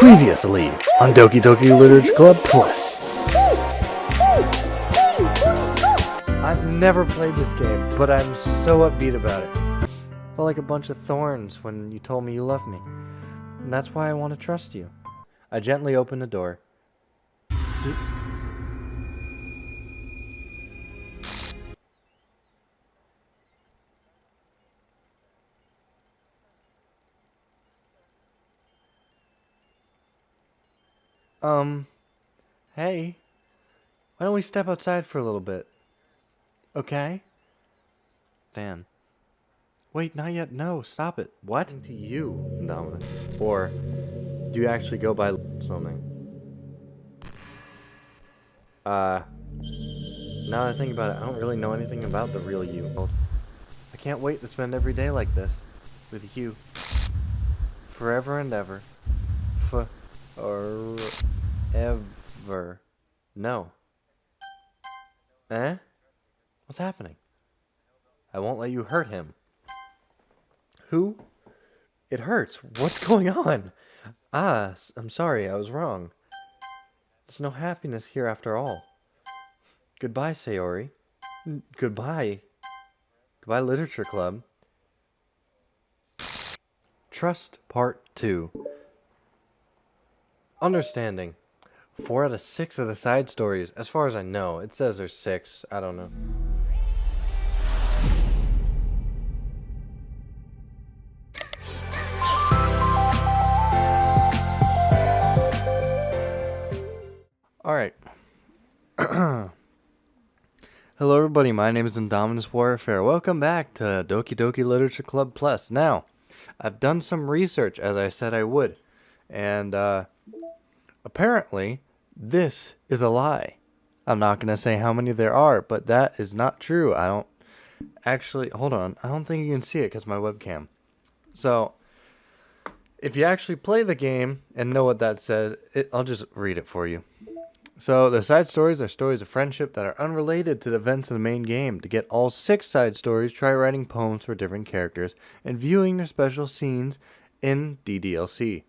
Previously on Doki Doki Literature Club Plus. I've never played this game, but I'm so upbeat about it. Felt like a bunch of thorns when you told me you loved me. And that's why I want to trust you. I gently opened the door. Hey, why don't we step outside for a little bit? Okay? Dan. Wait, not yet. No, stop it. What? To you, Dominic. Or do you actually go by something? Now that I think about it, I don't really know anything about the real you. I can't wait to spend every day like this. With you. Forever and ever. Ever. No. Eh? What's happening? I won't let you hurt him. Who? It hurts. What's going on? I'm sorry. I was wrong. There's no happiness here after all. Goodbye, Sayori. Goodbye. Goodbye, Literature Club. Trust Part 2. Understanding. 4 out of 6 of the side stories. As far as I know. It says there's 6. I don't know. Alright. Hello everybody, my name is Indominus Warfare. Welcome back to Doki Doki Literature Club Plus. Now, I've done some research as I said I would. And, apparently, this is a lie. I'm not going to say how many there are, but that is not true. I don't actually, hold on. I don't think you can see it because my webcam. So, if you actually play the game and know what that says, I'll just read it for you. So, the side stories are stories of friendship that are unrelated to the events of the main game. To get all 6 side stories, try writing poems for different characters and viewing their special scenes in DDLC.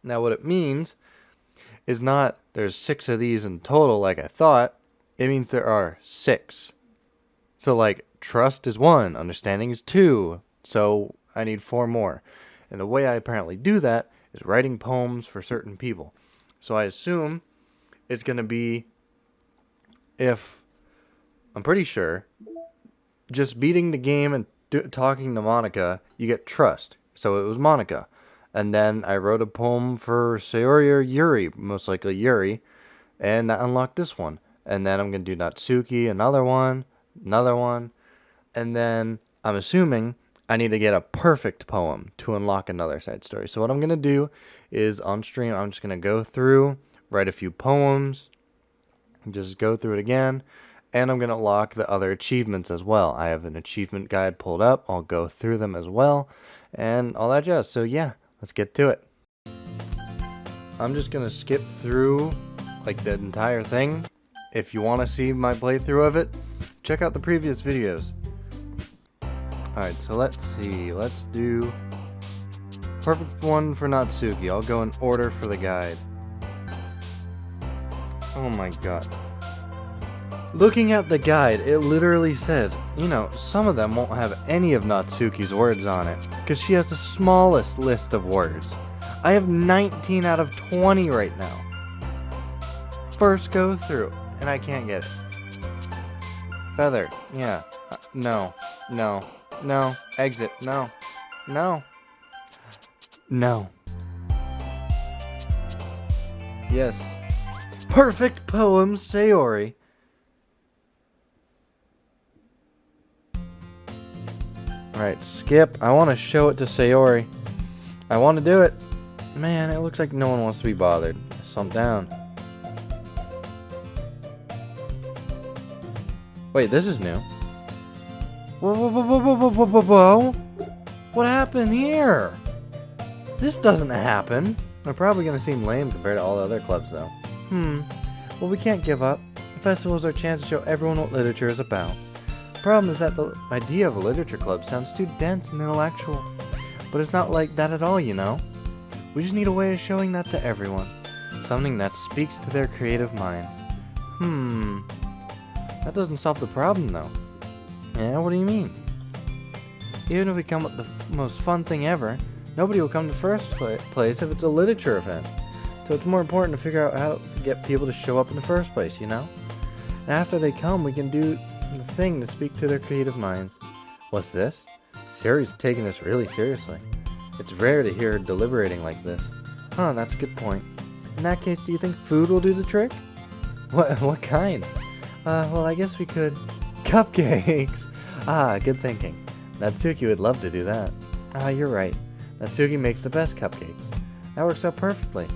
Now, what it means is not there's 6 of these in total like I thought. It means there are 6. So, like, trust is 1, understanding is 2, so I need 4 more. And the way I apparently do that is writing poems for certain people. So I assume it's going to be, I'm pretty sure, just beating the game and talking to Monica, you get trust. So it was Monica. And then I wrote a poem for Sayori or Yuri, most likely Yuri, and that unlocked this one. And then I'm going to do Natsuki, another one, and then I'm assuming I need to get a perfect poem to unlock another side story. So what I'm going to do is on stream, I'm just going to go through, write a few poems, just go through it again, and I'm going to lock the other achievements as well. I have an achievement guide pulled up. I'll go through them as well, and all that jazz. So yeah. Let's get to it. I'm just going to skip through like the entire thing. If you want to see my playthrough of it, check out the previous videos. Alright, so let's see. Let's do perfect one for Natsuki. I'll go in order for the guide. Oh my god. Looking at the guide, it literally says, you know, some of them won't have any of Natsuki's words on it, because she has the smallest list of words. I have 19 out of 20 right now. First go through, and I can't get it. Feather, yeah. No. Exit, no. Yes. Perfect poem, Sayori. Alright, skip. I want to show it to Sayori. I want to do it. Man, it looks like no one wants to be bothered. So I'm down. Wait, this is new. Whoa. What happened here? This doesn't happen. They're probably going to seem lame compared to all the other clubs, though. Well, we can't give up. The festival is our chance to show everyone what literature is about. The problem is that the idea of a literature club sounds too dense and intellectual. But it's not like that at all, you know. We just need a way of showing that to everyone. Something that speaks to their creative minds. That doesn't solve the problem, though. Yeah, what do you mean? Even if we come up with the most fun thing ever, nobody will come to first place if it's a literature event. So it's more important to figure out how to get people to show up in the first place, you know? And after they come, we can do the thing to speak to their creative minds. What's this? Sari's taking this really seriously. It's rare to hear her deliberating like this. Huh, that's a good point. In that case, do you think food will do the trick? What kind? Well, I guess we could... Cupcakes! Ah, good thinking. Natsuki would love to do that. Ah, you're right. Natsuki makes the best cupcakes. That works out perfectly.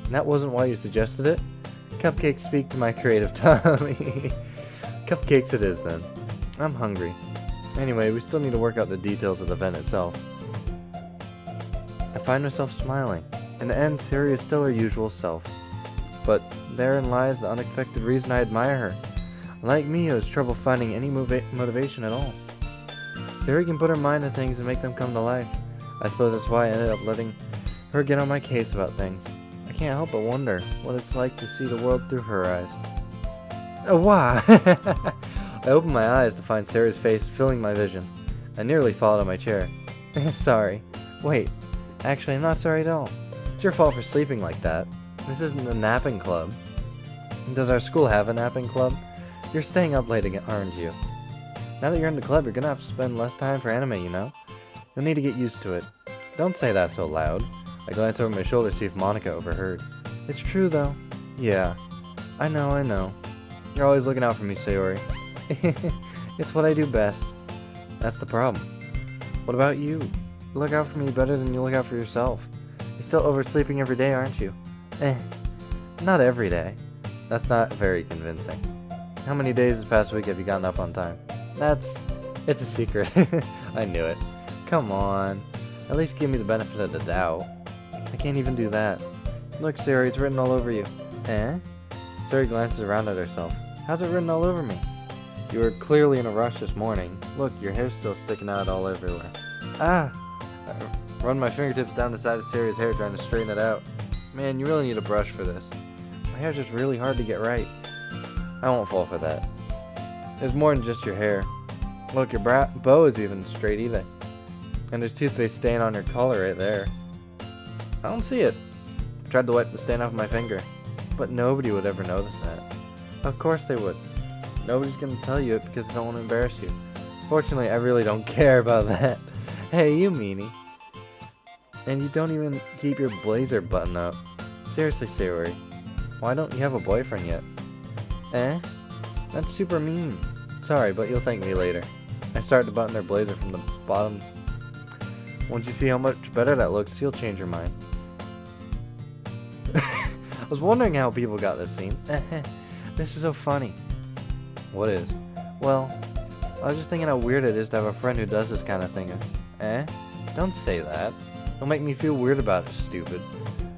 And that wasn't why you suggested it? Cupcakes speak to my creative tummy. Cupcakes it is, then. I'm hungry. Anyway, we still need to work out the details of the event itself. I find myself smiling. In the end, Sari is still her usual self. But therein lies the unexpected reason I admire her. Like me, who has trouble finding any motivation at all. Sari can put her mind to things and make them come to life. I suppose that's why I ended up letting her get on my case about things. I can't help but wonder what it's like to see the world through her eyes. Oh, why? I opened my eyes to find Sari's face filling my vision. I nearly fell out of my chair. Sorry. Wait. Actually, I'm not sorry at all. It's your fault for sleeping like that. This isn't a napping club. Does our school have a napping club? You're staying up late again, aren't you? Now that you're in the club, you're gonna have to spend less time for anime, you know? You'll need to get used to it. Don't say that so loud. I glanced over my shoulder to see if Monica overheard. It's true, though. Yeah. I know. You're always looking out for me, Sayori. It's what I do best. That's the problem. What about you? You look out for me better than you look out for yourself. You're still oversleeping every day, aren't you? Not every day. That's not very convincing. How many days this past week have you gotten up on time? It's a secret. I knew it. Come on. At least give me the benefit of the doubt. I can't even do that. Look, Sari, it's written all over you. Sari glances around at herself. How's it written all over me? You were clearly in a rush this morning. Look, your hair's still sticking out all everywhere. Ah! I run my fingertips down the side of Sari's hair trying to straighten it out. Man, you really need a brush for this. My hair's just really hard to get right. I won't fall for that. There's more than just your hair. Look, your bow is even straight either. And there's toothpaste stain on your collar right there. I don't see it. I tried to wipe the stain off my finger. But nobody would ever notice that. Of course they would. Nobody's gonna tell you it because they don't want to embarrass you. Fortunately, I really don't care about that. Hey, you meanie. And you don't even keep your blazer button up. Seriously, Sayori. Why don't you have a boyfriend yet? That's super mean. Sorry, but you'll thank me later. I started to button their blazer from the bottom. Once you see how much better that looks, you'll change your mind. I was wondering how people got this scene. This is so funny. What is? Well, I was just thinking how weird it is to have a friend who does this kind of thing. Don't say that. Don't make me feel weird about it, stupid.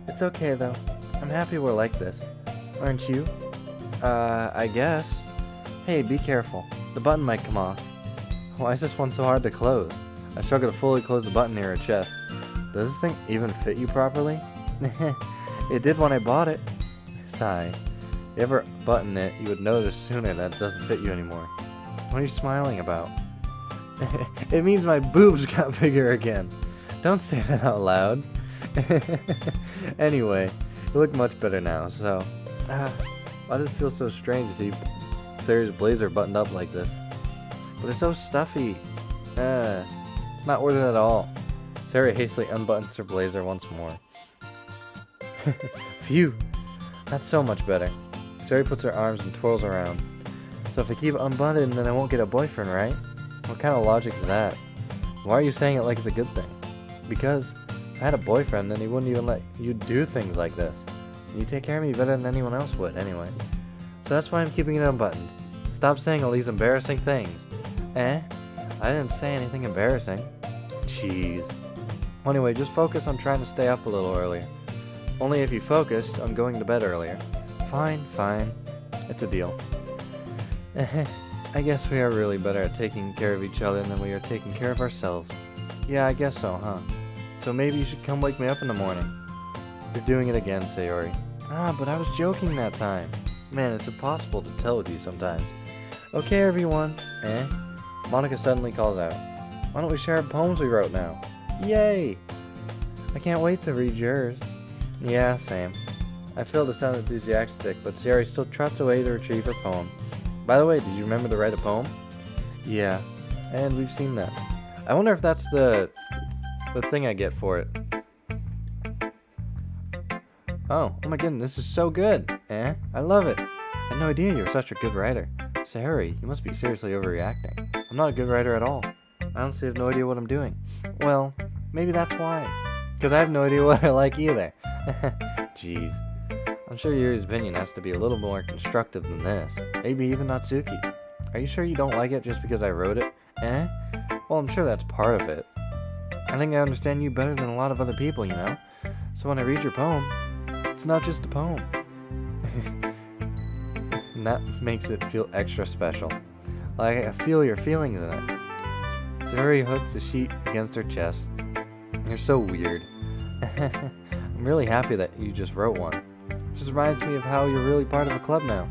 It's okay, though. I'm happy we're like this. Aren't you? I guess. Hey, be careful. The button might come off. Why is this one so hard to close? I struggle to fully close the button near her chest. Does this thing even fit you properly? It did when I bought it. Sigh. If you ever button it, you would notice sooner that it doesn't fit you anymore. What are you smiling about? It means my boobs got bigger again. Don't say that out loud. Anyway, you look much better now, so... why does it feel so strange to see Sari's blazer buttoned up like this? But it's so stuffy. It's not worth it at all. Sari hastily unbuttons her blazer once more. Phew. That's so much better. Sari puts her arms and twirls around. So if I keep unbuttoned, then I won't get a boyfriend, right? What kind of logic is that? Why are you saying it like it's a good thing? Because if I had a boyfriend, then he wouldn't even let you do things like this. You take care of me better than anyone else would, anyway. So that's why I'm keeping it unbuttoned. Stop saying all these embarrassing things. I didn't say anything embarrassing. Jeez. Anyway, just focus on trying to stay up a little earlier. Only if you focused on going to bed earlier. Fine. It's a deal. I guess we are really better at taking care of each other than we are taking care of ourselves. Yeah, I guess so, huh? So maybe you should come wake me up in the morning. You're doing it again, Sayori. Ah, but I was joking that time. Man, it's impossible to tell with you sometimes. Okay, everyone. Monica suddenly calls out. Why don't we share poems we wrote now? Yay! I can't wait to read yours. Yeah, same. I failed to sound enthusiastic, but Sayori still trots away to retrieve her poem. By the way, did you remember to write a poem? Yeah, and we've seen that. I wonder if that's the thing I get for it. Oh my goodness, this is so good. I love it. I had no idea you were such a good writer. Sayori, you must be seriously overreacting. I'm not a good writer at all. I honestly have no idea what I'm doing. Well, maybe that's why. Because I have no idea what I like either. Jeez. I'm sure Yuri's opinion has to be a little more constructive than this. Maybe even Natsuki's. Are you sure you don't like it just because I wrote it? Well, I'm sure that's part of it. I think I understand you better than a lot of other people, you know? So when I read your poem, it's not just a poem. And that makes it feel extra special. Like I feel your feelings in it. Sayori hooks the sheet against her chest. You're so weird. I'm really happy that you just wrote one. It just reminds me of how you're really part of the club now.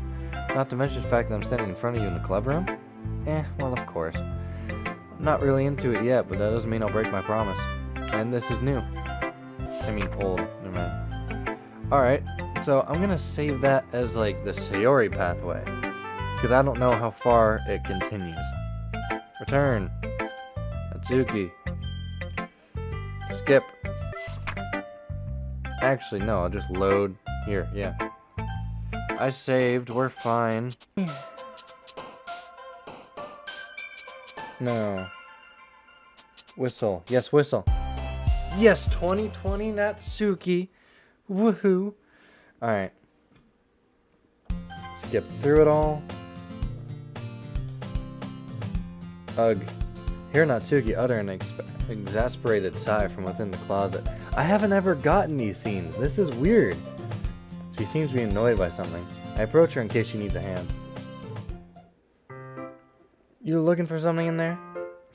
Not to mention the fact that I'm standing in front of you in the club room. Well, of course. I'm not really into it yet, but that doesn't mean I'll break my promise. And this is new. I mean old. Never mind. Alright, so I'm gonna save that as like the Sayori pathway. Because I don't know how far it continues. Return. Natsuki. Skip. Actually, no, I'll just load here, yeah. I saved, we're fine. No. Whistle. Yes, whistle. Yes, 2020 Natsuki. Woohoo. Alright. Skip through it all. Ugh. Hear Natsuki utter an exasperated sigh from within the closet. I haven't ever gotten these scenes. This is weird. She seems to be annoyed by something. I approach her in case she needs a hand. You looking for something in there?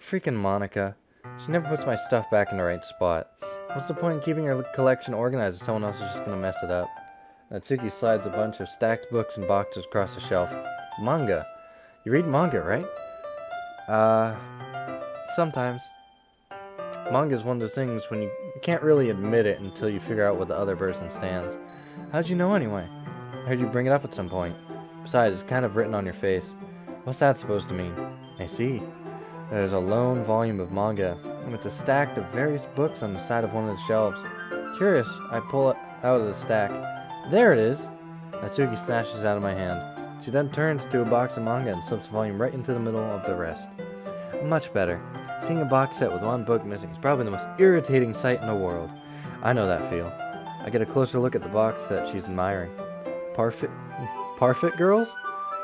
Freaking Monica. She never puts my stuff back in the right spot. What's the point in keeping her collection organized if someone else is just gonna mess it up? Natsuki slides a bunch of stacked books and boxes across the shelf. Manga. You read manga, right? Sometimes. Manga is one of those things when you can't really admit it until you figure out where the other person stands. How'd you know anyway? I heard you bring it up at some point. Besides, it's kind of written on your face. What's that supposed to mean? I see. There's a lone volume of manga, and it's a stack of various books on the side of one of the shelves. Curious, I pull it out of the stack. There it is! Natsuki snatches it out of my hand. She then turns to a box of manga and slips the volume right into the middle of the rest. Much better. Seeing a box set with one book missing is probably the most irritating sight in the world. I know that feel. I get a closer look at the box set she's admiring. Parfit Girls?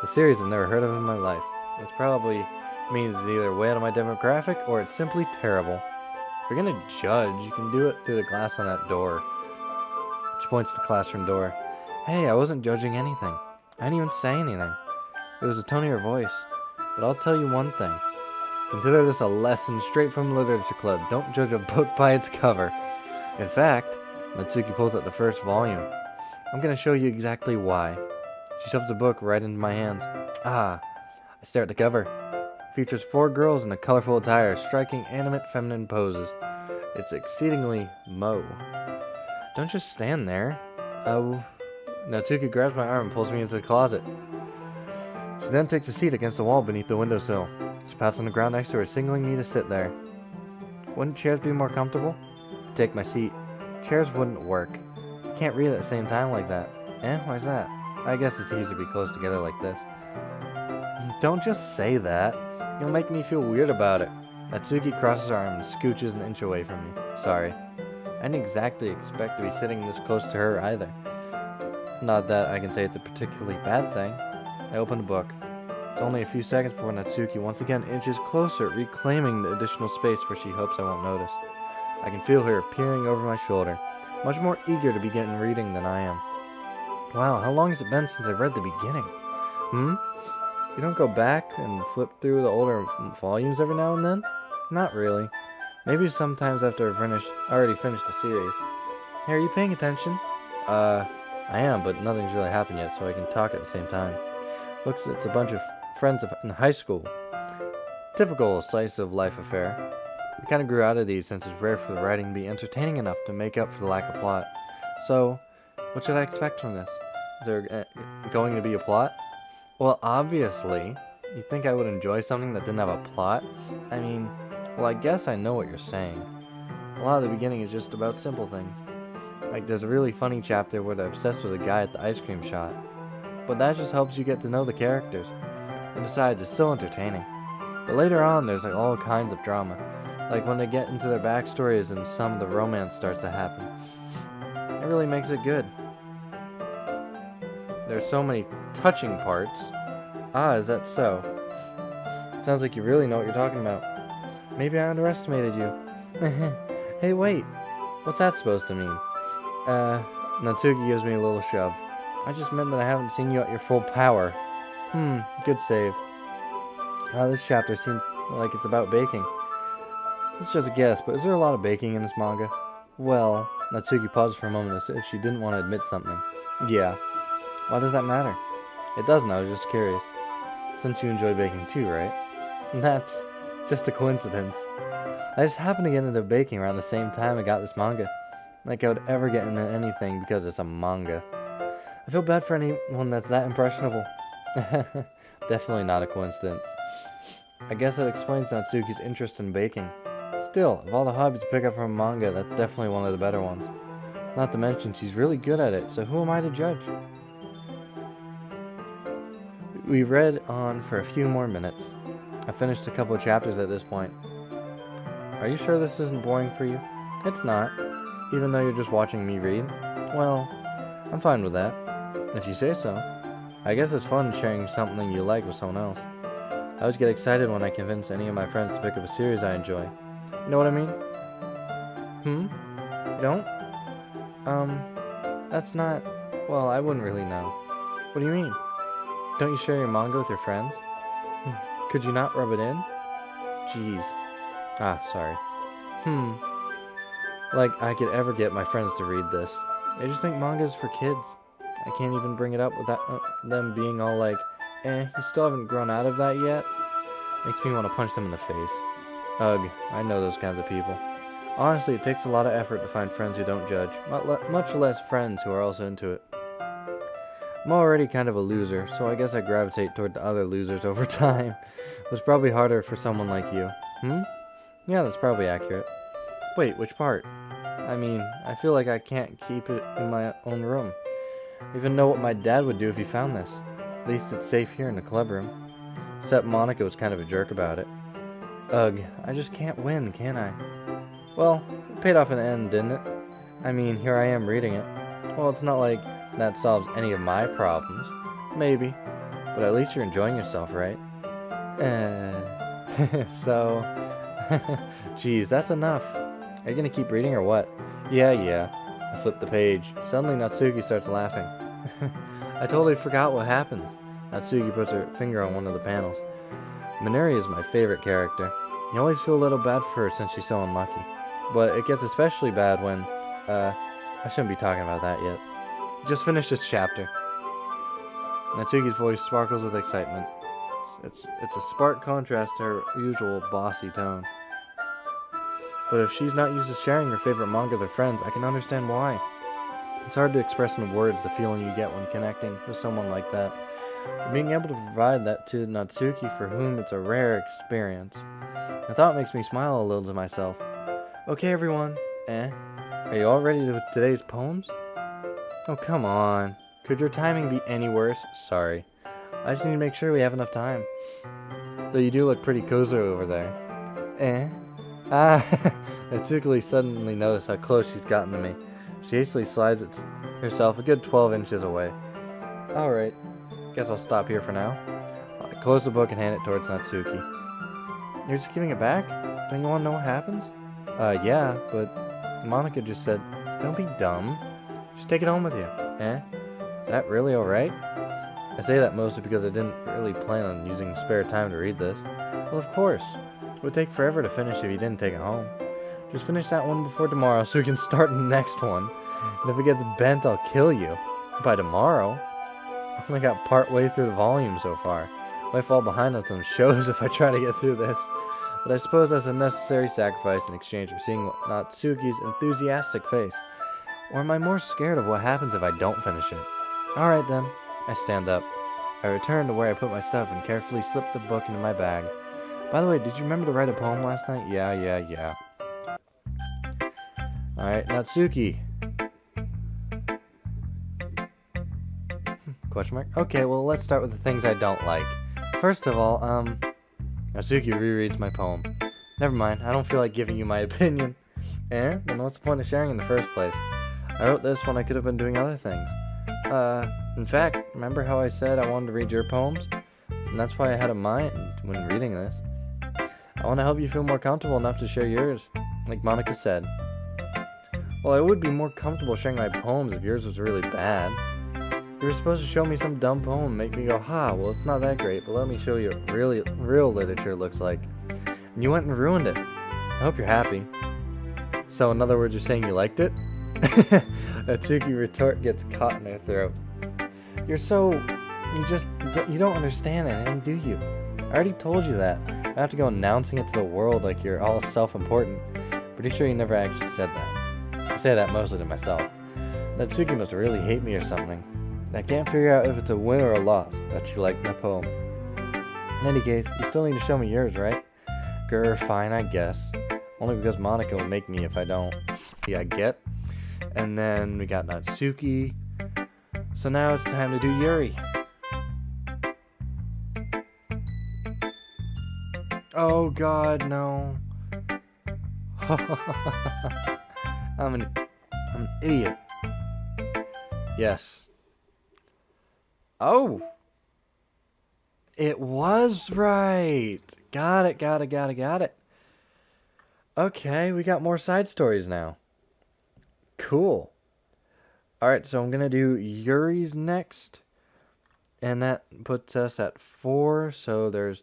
A series I've never heard of in my life. This probably means it's either way out of my demographic or it's simply terrible. If you're gonna judge, you can do it through the glass on that door. She points to the classroom door. Hey, I wasn't judging anything. I didn't even say anything. It was the tone of your voice. But I'll tell you one thing. Consider this a lesson straight from Literature Club. Don't judge a book by its cover. In fact, Natsuki pulls out the first volume. I'm going to show you exactly why. She shoves the book right into my hands. I stare at the cover. It features 4 girls in a colorful attire, striking animate feminine poses. It's exceedingly Mo. Don't just stand there. Natsuki grabs my arm and pulls me into the closet. She then takes a seat against the wall beneath the windowsill. She pats on the ground next to her, signaling me to sit there. Wouldn't chairs be more comfortable? Take my seat. Chairs wouldn't work. Can't read at the same time like that. Why's that? I guess it's easy to be close together like this. Don't just say that. You'll make me feel weird about it. Natsuki crosses her arm and scooches an inch away from me. Sorry. I didn't exactly expect to be sitting this close to her either. Not that I can say it's a particularly bad thing. I open the book. It's only a few seconds before Natsuki once again inches closer, reclaiming the additional space where she hopes I won't notice. I can feel her peering over my shoulder, much more eager to begin reading than I am. Wow, how long has it been since I've read the beginning? You don't go back and flip through the older volumes every now and then? Not really. Maybe sometimes after I've already finished the series. Hey, are you paying attention? I am, but nothing's really happened yet, so I can talk at the same time. Looks it's a bunch of friends in high school. Typical slice of life affair. We kind of grew out of these since it's rare for the writing to be entertaining enough to make up for the lack of plot. So, what should I expect from this? Is there going to be a plot? Well, obviously. You'd think I would enjoy something that didn't have a plot? I mean, well, I guess I know what you're saying. A lot of the beginning is just about simple things. Like, there's a really funny chapter where they're obsessed with a guy at the ice cream shop. But that just helps you get to know the characters. And besides, it's still entertaining. But later on, there's like all kinds of drama. Like when they get into their backstories and some of the romance starts to happen. It really makes it good. There's so many touching parts. Ah, is that so? It sounds like you really know what you're talking about. Maybe I underestimated you. Hey, wait. What's that supposed to mean? Natsuki gives me a little shove. I just meant that I haven't seen you at your full power. Good save. This chapter seems like it's about baking. It's just a guess, but is there a lot of baking in this manga? Well, Natsuki paused for a moment as if she didn't want to admit something. Yeah. Why does that matter? It doesn't, I was just curious. Since you enjoy baking too, right? That's just a coincidence. I just happened to get into baking around the same time I got this manga. Like I would ever get into anything because it's a manga. I feel bad for anyone that's that impressionable. Definitely not a coincidence. I guess that explains Natsuki's interest in baking. Still, of all the hobbies to pick up from a manga, that's definitely one of the better ones. Not to mention, she's really good at it, so who am I to judge? We read on for a few more minutes. I finished a couple of chapters at this point. Are you sure this isn't boring for you? It's not, even though you're just watching me read. Well, I'm fine with that, if you say so. I guess it's fun sharing something you like with someone else. I always get excited when I convince any of my friends to pick up a series I enjoy. You know what I mean? You don't? That's not... Well, I wouldn't really know. What do you mean? Don't you share your manga with your friends? Could you not rub it in? Jeez. Ah, sorry. Like I could ever get my friends to read this. They just think manga is for kids. I can't even bring it up without them being all like, you still haven't grown out of that yet? Makes me want to punch them in the face. Ugh, I know those kinds of people. Honestly, it takes a lot of effort to find friends who don't judge, much less friends who are also into it. I'm already kind of a loser, so I guess I gravitate toward the other losers over time. It's probably harder for someone like you. Yeah, that's probably accurate. Wait, which part? I mean, I feel like I can't keep it in my own room. I even know what my dad would do if he found this. At least it's safe here in the club room. Except Monica was kind of a jerk about it. Ugh, I just can't win, can I? Well, it paid off in the end, didn't it? I mean, here I am reading it. Well, it's not like that solves any of my problems. Maybe. But at least you're enjoying yourself, right? So... Geez, that's enough. Are you gonna keep reading or what? Yeah. I flip the page. Suddenly Natsuki starts laughing. I totally forgot what happens. Natsuki puts her finger on one of the panels. Minori is my favorite character. You always feel a little bad for her since she's so unlucky. But it gets especially bad when, I shouldn't be talking about that yet. Just finished this chapter. Natsuki's voice sparkles with excitement. It's a stark contrast to her usual bossy tone. But if she's not used to sharing her favorite manga with her friends, I can understand why. It's hard to express in words the feeling you get when connecting with someone like that. Being able to provide that to Natsuki, for whom it's a rare experience. The thought makes me smile a little to myself. Okay, everyone. Are you all ready with today's poems? Oh, come on. Could your timing be any worse? Sorry. I just need to make sure we have enough time. Though you do look pretty cozy over there. Natsuki suddenly noticed how close she's gotten to me. She hastily slides herself a good 12 inches away. Alright. Guess I'll stop here for now. I close the book and hand it towards Natsuki. You're just giving it back? Don't you want to know what happens? Yeah, but Monica just said, don't be dumb. Just take it home with you. Is that really alright? I say that mostly because I didn't really plan on using spare time to read this. Well, of course. It would take forever to finish if you didn't take it home. Just finish that one before tomorrow so we can start the next one. And if it gets bent, I'll kill you. By tomorrow? I only got part way through the volume so far. I might fall behind on some shows if I try to get through this. But I suppose that's a necessary sacrifice in exchange for seeing Natsuki's enthusiastic face. Or am I more scared of what happens if I don't finish it? Alright then. I stand up. I return to where I put my stuff and carefully slip the book into my bag. By the way, did you remember to write a poem last night? Yeah. Alright, Natsuki. Question mark? Okay, well, let's start with the things I don't like. First of all, Natsuki rereads my poem. Never mind, I don't feel like giving you my opinion. Then what's the point of sharing in the first place? I wrote this when I could have been doing other things. In fact, remember how I said I wanted to read your poems? And that's why I had a mind when reading this. I want to help you feel more comfortable enough to share yours, like Monica said. Well, I would be more comfortable sharing my poems if yours was really bad. You were supposed to show me some dumb poem and make me go, ha, well, it's not that great, but let me show you what real literature looks like. And you went and ruined it. I hope you're happy. So, in other words, you're saying you liked it? Natsuki retort gets caught in her throat. You don't understand anything, do you? I already told you that. I have to go announcing it to the world like you're all self-important. Pretty sure you never actually said that. I say that mostly to myself. Natsuki must really hate me or something. I can't figure out if it's a win or a loss that you liked my poem. In any case, you still need to show me yours, right? Grr, fine, I guess. Only because Monica will make me if I don't. Yeah, I get. And then we got Natsuki. So now it's time to do Yuri. Oh god, no. I'm an idiot. Yes. Oh! It was right! Got it. Okay, we got more side stories now. Cool. Alright, so I'm gonna do Yuri's next. And that puts us at 4, so there's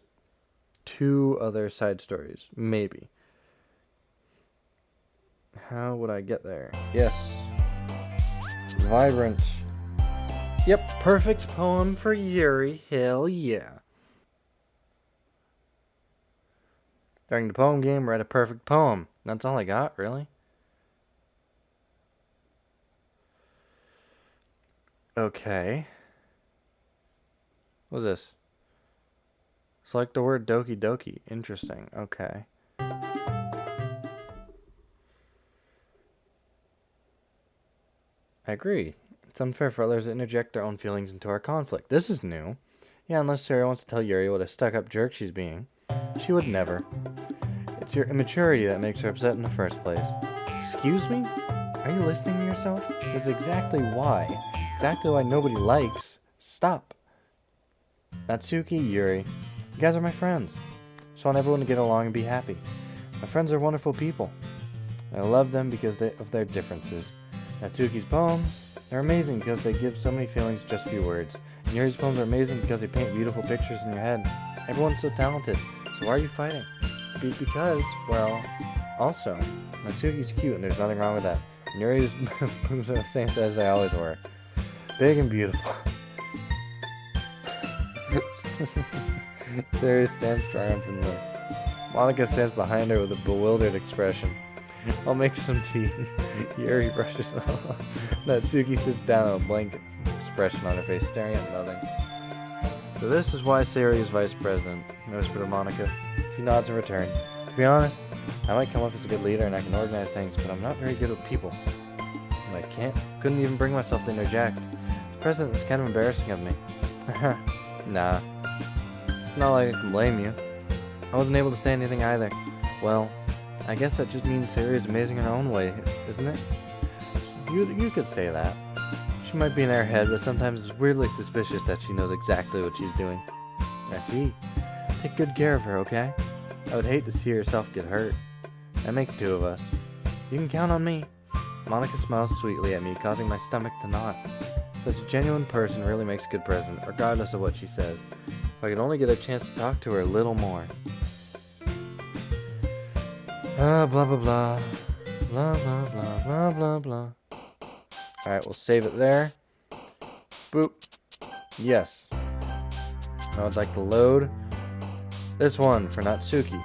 2 other side stories. Maybe. How would I get there? Yes. Vibrant. Yep, perfect poem for Yuri. Hell yeah. During the poem game, write a perfect poem. That's all I got, really? Okay. What's this? Select the word Doki Doki. Interesting. Okay. I agree. It's unfair for others to interject their own feelings into our conflict. This is new. Yeah, unless Sarah wants to tell Yuri what a stuck-up jerk she's being. She would never. It's your immaturity that makes her upset in the first place. Excuse me? Are you listening to yourself? This is exactly why. Exactly why nobody likes. Stop. Natsuki, Yuri. You guys are my friends. Just want everyone to get along and be happy. My friends are wonderful people. I love them because of their differences. Natsuki's poems, they're amazing because they give so many feelings in just a few words. And Yuri's poems are amazing because they paint beautiful pictures in your head. Everyone's so talented. So why are you fighting? Because, well, also, Natsuki's cute and there's nothing wrong with that. And Yuri's boobs are the same size as they always were. Big and beautiful. Sarah stands triumphantly. Monica stands behind her with a bewildered expression. I'll make some tea. Yuri brushes off. Natsuki sits down with a blank expression on her face, staring at nothing. So this is why Sayori is vice president, I whispered to Monica. She nods in return. To be honest, I might come up as a good leader and I can organize things, but I'm not very good with people. And I couldn't even bring myself to interject. The president is kind of embarrassing of me. Nah. It's not like I can blame you. I wasn't able to say anything either. Well, I guess that just means Sayori is amazing in her own way, isn't it? You could say that. She might be in her head, but sometimes it's weirdly suspicious that she knows exactly what she's doing. I see. Take good care of her, okay? I would hate to see herself get hurt. That makes 2 of us. You can count on me. Monica smiles sweetly at me, causing my stomach to knot. Such a genuine person really makes a good president, regardless of what she says. If I could only get a chance to talk to her a little more. Blah blah blah. Blah blah blah blah blah blah. Alright, we'll save it there. Boop. Yes. Now I'd like to load this one for Natsuki.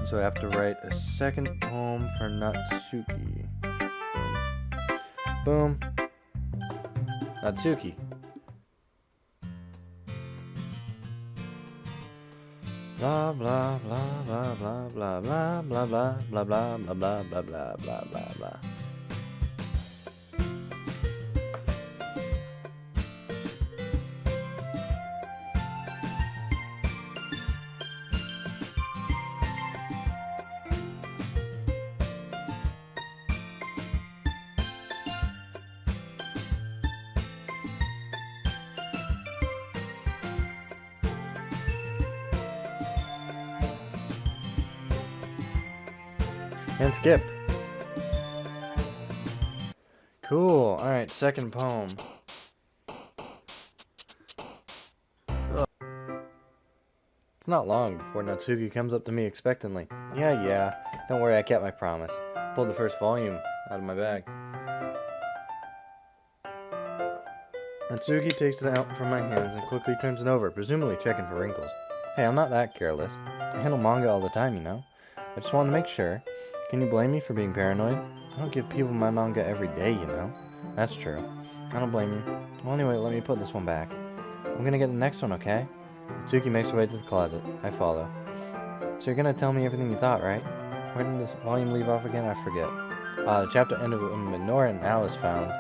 So I have to write a second poem for Natsuki. Boom. Natsuki. Blah blah blah blah blah blah blah blah blah blah blah blah blah blah blah blah blah blah. And skip. Cool. Alright, second poem. Ugh. It's not long before Natsuki comes up to me expectantly. Yeah. Don't worry, I kept my promise. Pulled the first volume out of my bag. Natsuki takes it out from my hands and quickly turns it over, presumably checking for wrinkles. Hey, I'm not that careless. I handle manga all the time, you know. I just wanted to make sure. Can you blame me for being paranoid? I don't give people my manga every day, you know. That's true. I don't blame you. Well, anyway, let me put this one back. I'm gonna get the next one, okay? Natsuki makes her way to the closet. I follow. So you're gonna tell me everything you thought, right? Where did this volume leave off again? I forget. The chapter ended when Minoru and Alice found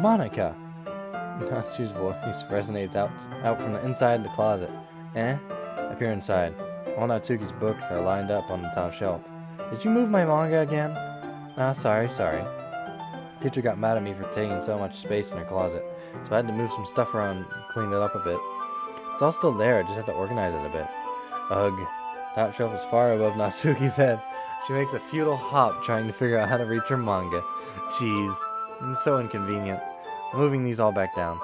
Monica! Natsuki's voice resonates out from the inside of the closet. I peer inside. All Natsuki's books are lined up on the top shelf. Did you move my manga again? Ah, sorry. Teacher got mad at me for taking so much space in her closet, so I had to move some stuff around and clean it up a bit. It's all still there, I just had to organize it a bit. Ugh. Top shelf is far above Natsuki's head. She makes a futile hop trying to figure out how to reach her manga. Jeez. It's so inconvenient. I'm moving these all back down.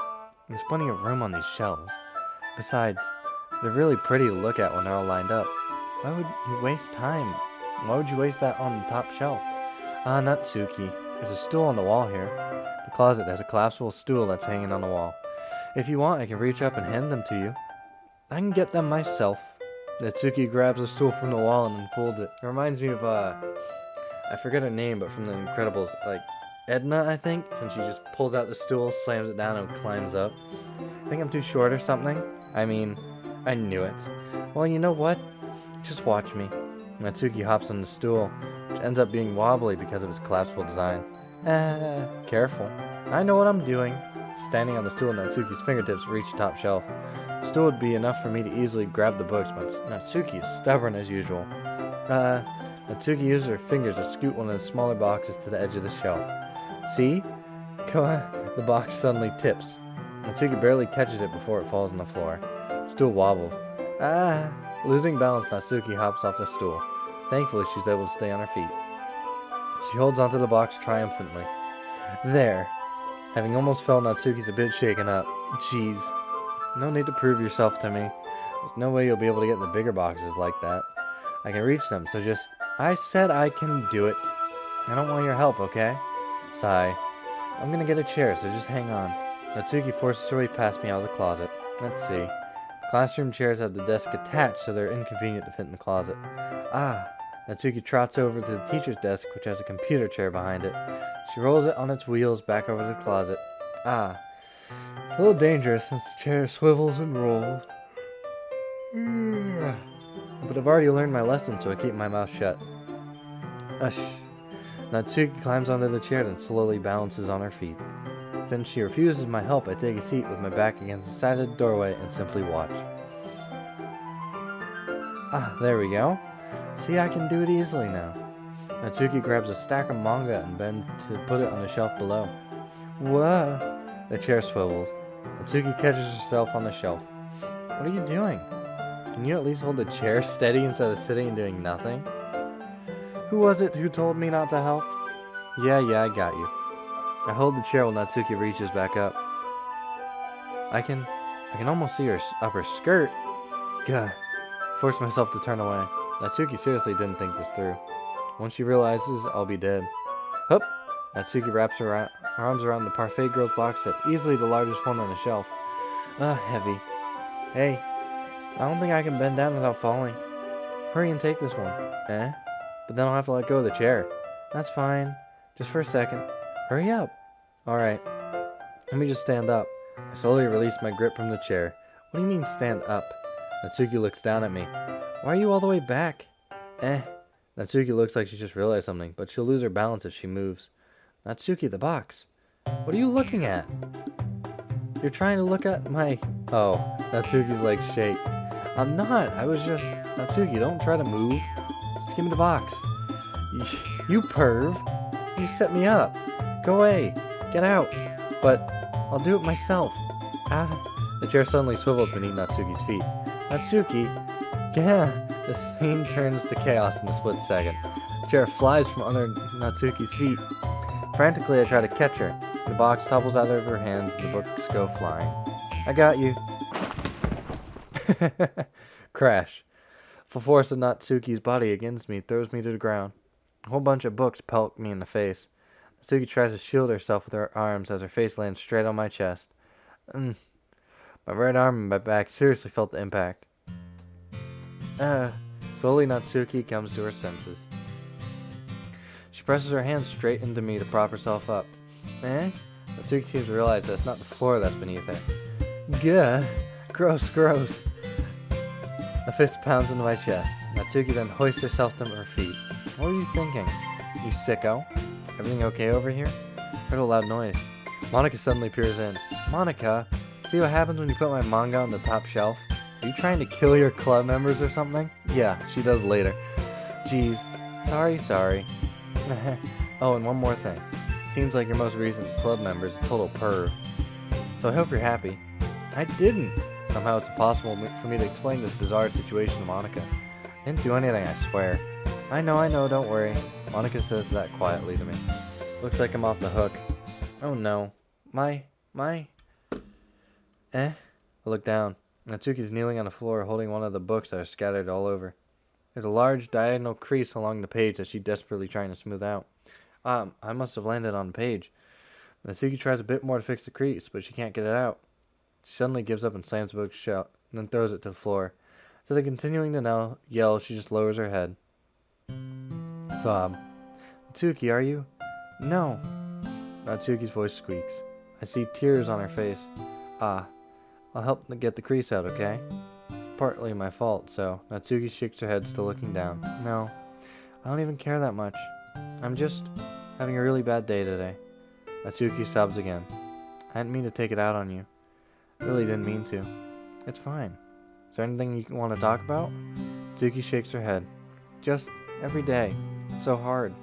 There's plenty of room on these shelves. Besides, they're really pretty to look at when they're all lined up. Why would you waste time? Why would you waste that on the top shelf? Ah, Natsuki. There's a stool on the wall here. The closet has a collapsible stool that's hanging on the wall. If you want, I can reach up and hand them to you. I can get them myself. Natsuki grabs a stool from the wall and unfolds it. It reminds me of, I forget her name, but from The Incredibles, like, Edna, I think? And she just pulls out the stool, slams it down, and climbs up. I think I'm too short or something? I mean, I knew it. Well, you know what? Just watch me. Natsuki hops on the stool, which ends up being wobbly because of its collapsible design. Careful. I know what I'm doing. Standing on the stool, Natsuki's fingertips reach the top shelf. The stool would be enough for me to easily grab the books, but Natsuki is stubborn as usual. Natsuki uses her fingers to scoot one of the smaller boxes to the edge of the shelf. See? The box suddenly tips. Natsuki barely catches it before it falls on the floor. The stool wobbles. Losing balance, Natsuki hops off the stool. Thankfully, she's able to stay on her feet. She holds onto the box triumphantly. There. Having almost fell, Natsuki's a bit shaken up. Jeez. No need to prove yourself to me. There's no way you'll be able to get the bigger boxes like that. I can reach them, so just... I said I can do it. I don't want your help, okay? Sigh. I'm gonna get a chair, so just hang on. Natsuki forces her way past me out of the closet. Let's see. Classroom chairs have the desk attached, so they're inconvenient to fit in the closet. Natsuki trots over to the teacher's desk, which has a computer chair behind it. She rolls it on its wheels back over the closet. It's a little dangerous since the chair swivels and rolls. But I've already learned my lesson, so I keep my mouth shut. Ush. Natsuki climbs onto the chair and slowly balances on her feet. Since she refuses my help, I take a seat with my back against the side of the doorway and simply watch. There we go. See, I can do it easily now. Natsuki grabs a stack of manga and bends to put it on the shelf below. Whoa! The chair swivels. Natsuki catches herself on the shelf. What are you doing? Can you at least hold the chair steady instead of sitting and doing nothing? Who was it who told me not to help? Yeah, I got you. I hold the chair while Natsuki reaches back up. I can almost see her upper skirt. Gah. Forced myself to turn away. Natsuki seriously didn't think this through. Once she realizes, I'll be dead. Hup! Natsuki wraps her arms around the Parfait Girls box set, easily the largest one on the shelf. Heavy. Hey, I don't think I can bend down without falling. Hurry and take this one. Eh? But then I'll have to let go of the chair. That's fine. Just for a second. Hurry up. Alright. Let me just stand up. I slowly release my grip from the chair. What do you mean stand up? Natsuki looks down at me. Why are you all the way back? Natsuki looks like she just realized something, but she'll lose her balance if she moves. Natsuki, the box. What are you looking at? You're trying to look at my... Oh, Natsuki's legs shake. I'm not. I was just... Natsuki, don't try to move. Just give me the box. You perv. You set me up. Go away. Get out. But I'll do it myself. The chair suddenly swivels beneath Natsuki's feet. Natsuki. Yeah. The scene turns to chaos in a split second. The chair flies from under Natsuki's feet. Frantically, I try to catch her. The box topples out of her hands and the books go flying. I got you. Crash. The force of Natsuki's body against me throws me to the ground. A whole bunch of books pelt me in the face. Natsuki tries to shield herself with her arms as her face lands straight on my chest. My right arm and my back seriously felt the impact. Slowly Natsuki comes to her senses. She presses her hand straight into me to prop herself up. Natsuki seems to realize that it's not the floor that's beneath her. Gah! Gross, gross. A fist pounds into my chest. Natsuki then hoists herself to her feet. What were you thinking? You sicko? Everything okay over here? Heard a loud noise. Monica suddenly peers in. Monica, see what happens when you put my manga on the top shelf? Are you trying to kill your club members or something? Yeah, she does later. Jeez. Sorry. Oh, and one more thing. Seems like your most recent club member's a total perv. So I hope you're happy. I didn't. Somehow it's impossible for me to explain this bizarre situation to Monica. I didn't do anything, I swear. I know, don't worry. Monica says that quietly to me. Looks like I'm off the hook. Oh no. I look down. Natsuki's kneeling on the floor holding one of the books that are scattered all over. There's a large diagonal crease along the page that she's desperately trying to smooth out. I must have landed on the page. Natsuki tries a bit more to fix the crease, but she can't get it out. She suddenly gives up and slams the book shut, and then throws it to the floor. Instead of continuing to yell, she just lowers her head. Sob. Natsuki, are you? No. Natsuki's voice squeaks. I see tears on her face. I'll help get the crease out, okay? It's partly my fault, so... Natsuki shakes her head, still looking down. No, I don't even care that much. I'm just having a really bad day today. Natsuki sobs again. I didn't mean to take it out on you. I really didn't mean to. It's fine. Is there anything you want to talk about? Natsuki shakes her head. Just every day. It's so hard.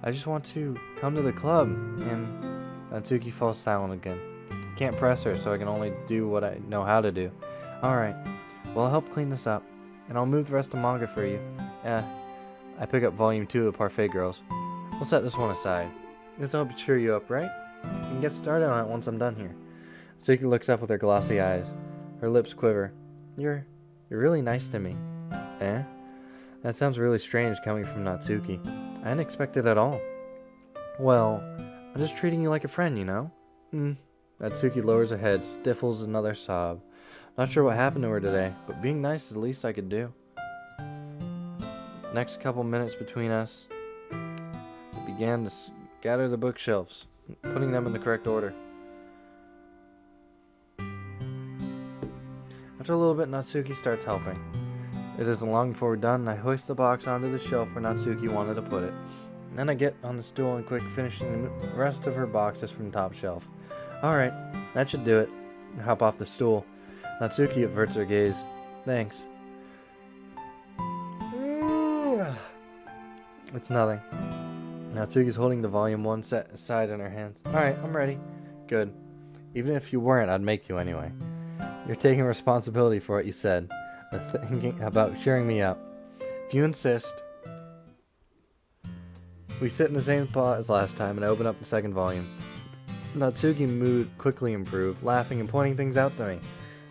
I just want to come to the club, and... Natsuki falls silent again. I can't press her, so I can only do what I know how to do. Alright, well I'll help clean this up, and I'll move the rest of the manga for you. I pick up volume 2 of Parfait Girls. We'll set this one aside. This will help cheer you up, right? You can get started on it once I'm done here. Natsuki looks up with her glossy eyes. Her lips quiver. You're really nice to me. That sounds really strange coming from Natsuki. I didn't expect it at all. Well, I'm just treating you like a friend, you know? Natsuki lowers her head, stifles another sob. Not sure what happened to her today, but being nice is the least I could do. Next couple minutes between us, we began to scatter the bookshelves, putting them in the correct order. After a little bit, Natsuki starts helping. It isn't long before we're done, and I hoist the box onto the shelf where Natsuki wanted to put it. Then I get on the stool and quick finishing the rest of her boxes from the top shelf. Alright, that should do it. I hop off the stool. Natsuki averts her gaze. Thanks. It's nothing. Natsuki's holding the volume 1 set aside in her hands. Alright, I'm ready. Good. Even if you weren't, I'd make you anyway. You're taking responsibility for what you said. Thinking about cheering me up. If you insist. We sit in the same spot as last time and I open up the second volume. Natsuki's mood quickly improved, laughing and pointing things out to me.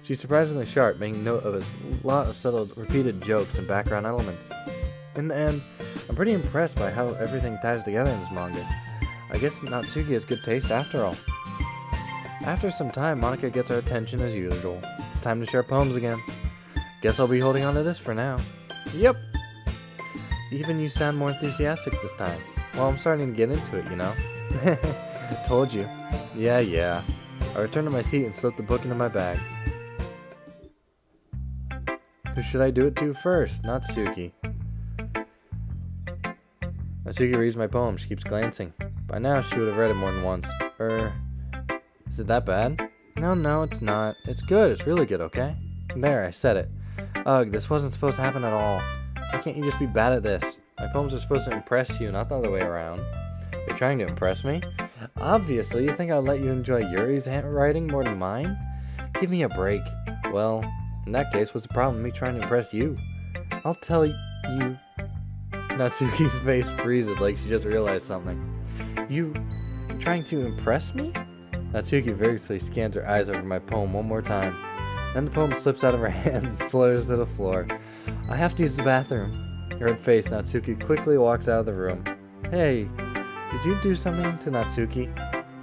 She's surprisingly sharp, making note of a lot of subtle, repeated jokes and background elements. In the end, I'm pretty impressed by how everything ties together in this manga. I guess Natsuki has good taste after all. After some time, Monica gets our attention as usual. It's time to share poems again. Guess I'll be holding on to this for now. Yep. Even you sound more enthusiastic this time. Well, I'm starting to get into it, you know. Told you. Yeah. I returned to my seat and slipped the book into my bag. Who should I do it to first? Natsuki. Natsuki reads my poem. She keeps glancing. By now, she would have read it more than once. Is it that bad? No, it's not. It's good. It's really good, okay? There, I said it. Ugh, this wasn't supposed to happen at all. Why can't you just be bad at this? My poems are supposed to impress you, not the other way around. You're trying to impress me? Obviously, you think I'll let you enjoy Yuri's handwriting more than mine? Give me a break. Well, in that case, what's the problem with me trying to impress you? I'll tell you... Natsuki's face freezes like she just realized something. You trying to impress me? Natsuki vigorously scans her eyes over my poem one more time. Then the poem slips out of her hand and flutters to the floor. I have to use the bathroom. Her red face, Natsuki quickly walks out of the room. Hey, did you do something to Natsuki?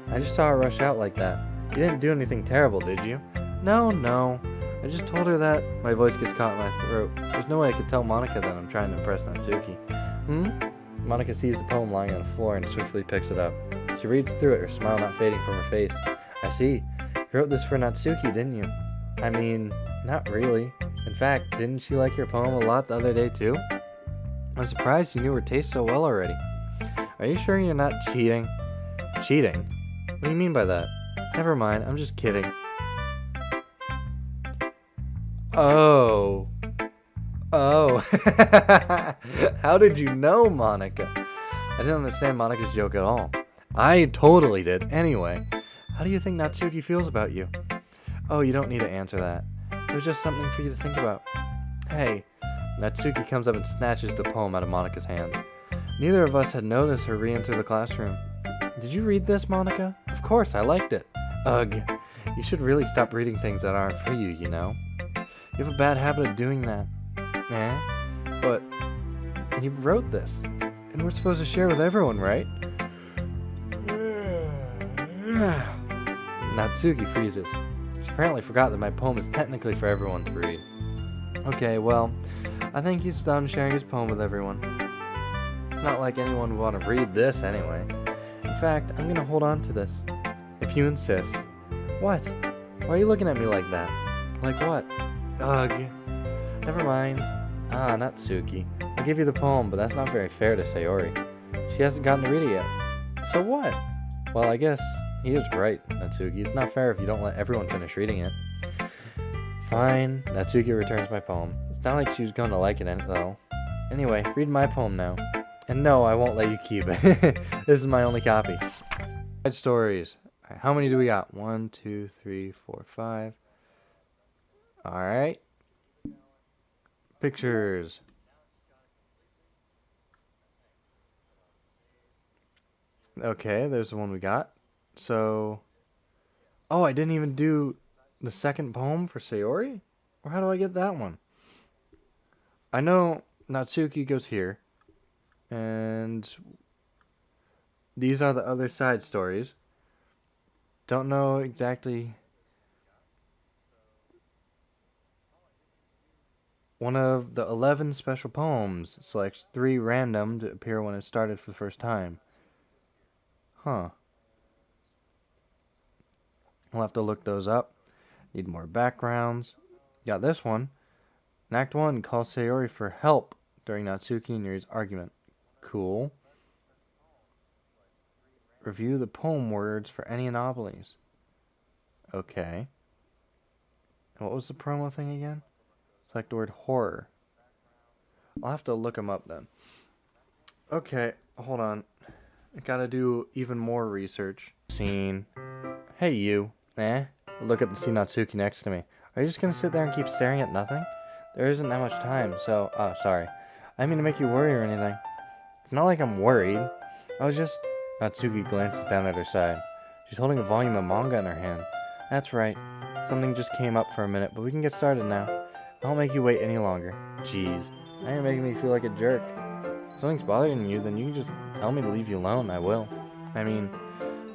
I just saw her rush out like that. You didn't do anything terrible, did you? No. I just told her that... My voice gets caught in my throat. There's no way I could tell Monica that I'm trying to impress Natsuki. Monica sees the poem lying on the floor and swiftly picks it up. She reads through it, her smile not fading from her face. I see. You wrote this for Natsuki, didn't you? I mean, not really. In fact, didn't she like your poem a lot the other day too? I'm surprised you knew her taste so well already. Are you sure you're not cheating? Cheating? What do you mean by that? Never mind, I'm just kidding. Oh. How did you know, Monica? I didn't understand Monica's joke at all. I totally did. Anyway, how do you think Natsuki feels about you? Oh, you don't need to answer that. It was just something for you to think about. Hey. Natsuki comes up and snatches the poem out of Monica's hands. Neither of us had noticed her re-enter the classroom. Did you read this, Monica? Of course, I liked it. Ugh. You should really stop reading things that aren't for you, you know? You have a bad habit of doing that. But you wrote this, and we're supposed to share with everyone, right? Natsuki freezes. She apparently forgot that my poem is technically for everyone to read. Okay, well, I think he's done sharing his poem with everyone. Not like anyone would want to read this anyway. In fact, I'm gonna hold on to this. If you insist. What? Why are you looking at me like that? Like what? Ugh. Never mind. Natsuki. I'll give you the poem, but that's not very fair to Sayori. She hasn't gotten to read it yet. So what? Well, I guess he is right, Natsuki. It's not fair if you don't let everyone finish reading it. Fine. Natsuki returns my poem. It's not like she's going to like it, though. Anyway, read my poem now. And no, I won't let you keep it. This is my only copy. Side stories. All right, how many do we got? 1, 2, 3, 4, 5. Alright. Pictures. Okay, there's the one we got. So... Oh, I didn't even do the second poem for Sayori? Or how do I get that one? I know Natsuki goes here. And... these are the other side stories. Don't know exactly... One of the 11 special poems selects 3 random to appear when it started for the first time. Huh. We'll have to look those up. Need more backgrounds. Got this one. In Act 1, calls Sayori for help during Natsuki and Yuri's argument. Cool. Review the poem words for any anomalies. Okay. And what was the promo thing again? Select the word horror. I'll have to look them up then. Okay, hold on. I gotta do even more research. Scene. Hey you. Look up and see Natsuki next to me. Are you just gonna sit there and keep staring at nothing? There isn't that much time, so... Oh, sorry. I didn't mean to make you worry or anything. It's not like I'm worried. I was just... Natsuki glances down at her side. She's holding a volume of manga in her hand. That's right. something just came up for a minute, but we can get started now. I won't make you wait any longer. Jeez, now you're making me feel like a jerk. If something's bothering you, then you can just tell me to leave you alone. I will. I mean,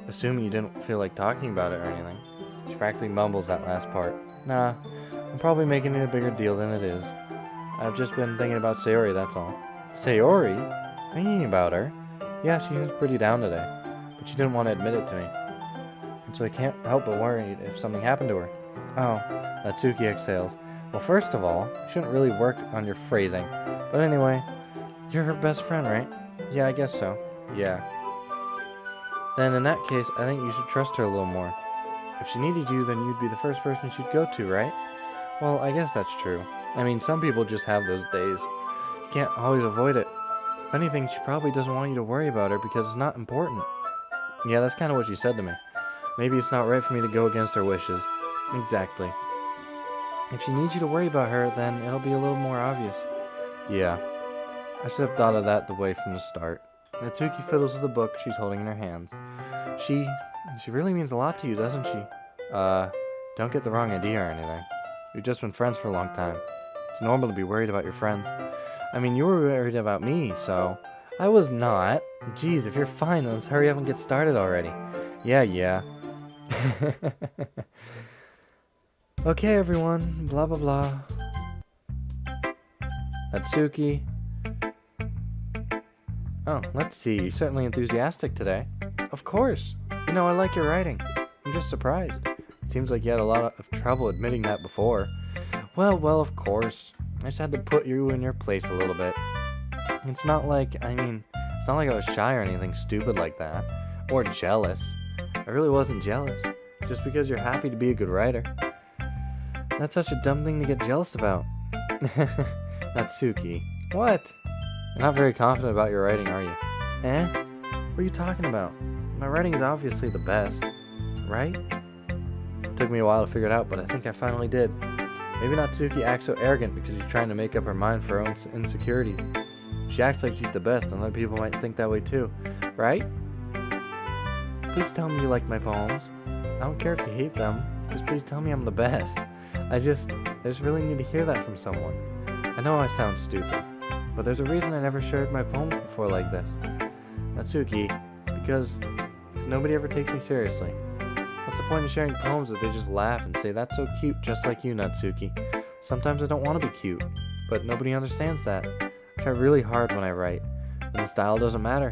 assuming you didn't feel like talking about it or anything. She practically mumbles that last part. Nah, I'm probably making it a bigger deal than it is. I've just been thinking about Sayori, that's all. Sayori? Thinking about her? Yeah, she was pretty down today, but she didn't want to admit it to me. And so I can't help but worry if something happened to her. Oh, Natsuki exhales. Well, first of all, you shouldn't really work on your phrasing. But anyway, you're her best friend, right? Yeah, I guess so. Yeah. Then in that case, I think you should trust her a little more. If she needed you, then you'd be the first person she'd go to, right? Well, I guess that's true. I mean, some people just have those days. You can't always avoid it. If anything, she probably doesn't want you to worry about her because it's not important. Yeah, that's kind of what she said to me. Maybe it's not right for me to go against her wishes. Exactly. If she needs you to worry about her, then it'll be a little more obvious. Yeah. I should have thought of that the way from the start. Natsuki fiddles with the book she's holding in her hands. She really means a lot to you, doesn't she? Don't get the wrong idea or anything. We've just been friends for a long time. It's normal to be worried about your friends. I mean, you were worried about me, so... I was not. Jeez, if you're fine, then let's hurry up and get started already. Yeah. Okay, everyone. Blah, blah, blah. Natsuki. Oh, let's see. You're certainly enthusiastic today. Of course. You know, I like your writing. I'm just surprised. It seems like you had a lot of trouble admitting that before. Well, of course. I just had to put you in your place a little bit. It's not like I was shy or anything stupid like that. Or jealous. I really wasn't jealous. Just because you're happy to be a good writer. That's such a dumb thing to get jealous about. Natsuki. What? You're not very confident about your writing, are you? Eh? What are you talking about? My writing is obviously the best. Right? It took me a while to figure it out, but I think I finally did. Maybe Natsuki acts so arrogant because she's trying to make up her mind for her own insecurities. She acts like she's the best, and other people might think that way too. Right? Please tell me you like my poems. I don't care if you hate them. Just please tell me I'm the best. I just really need to hear that from someone. I know I sound stupid, but there's a reason I never shared my poems before like this. Natsuki, because nobody ever takes me seriously. What's the point of sharing poems if they just laugh and say, that's so cute, just like you, Natsuki? Sometimes I don't want to be cute, but nobody understands that. I try really hard when I write, and the style doesn't matter.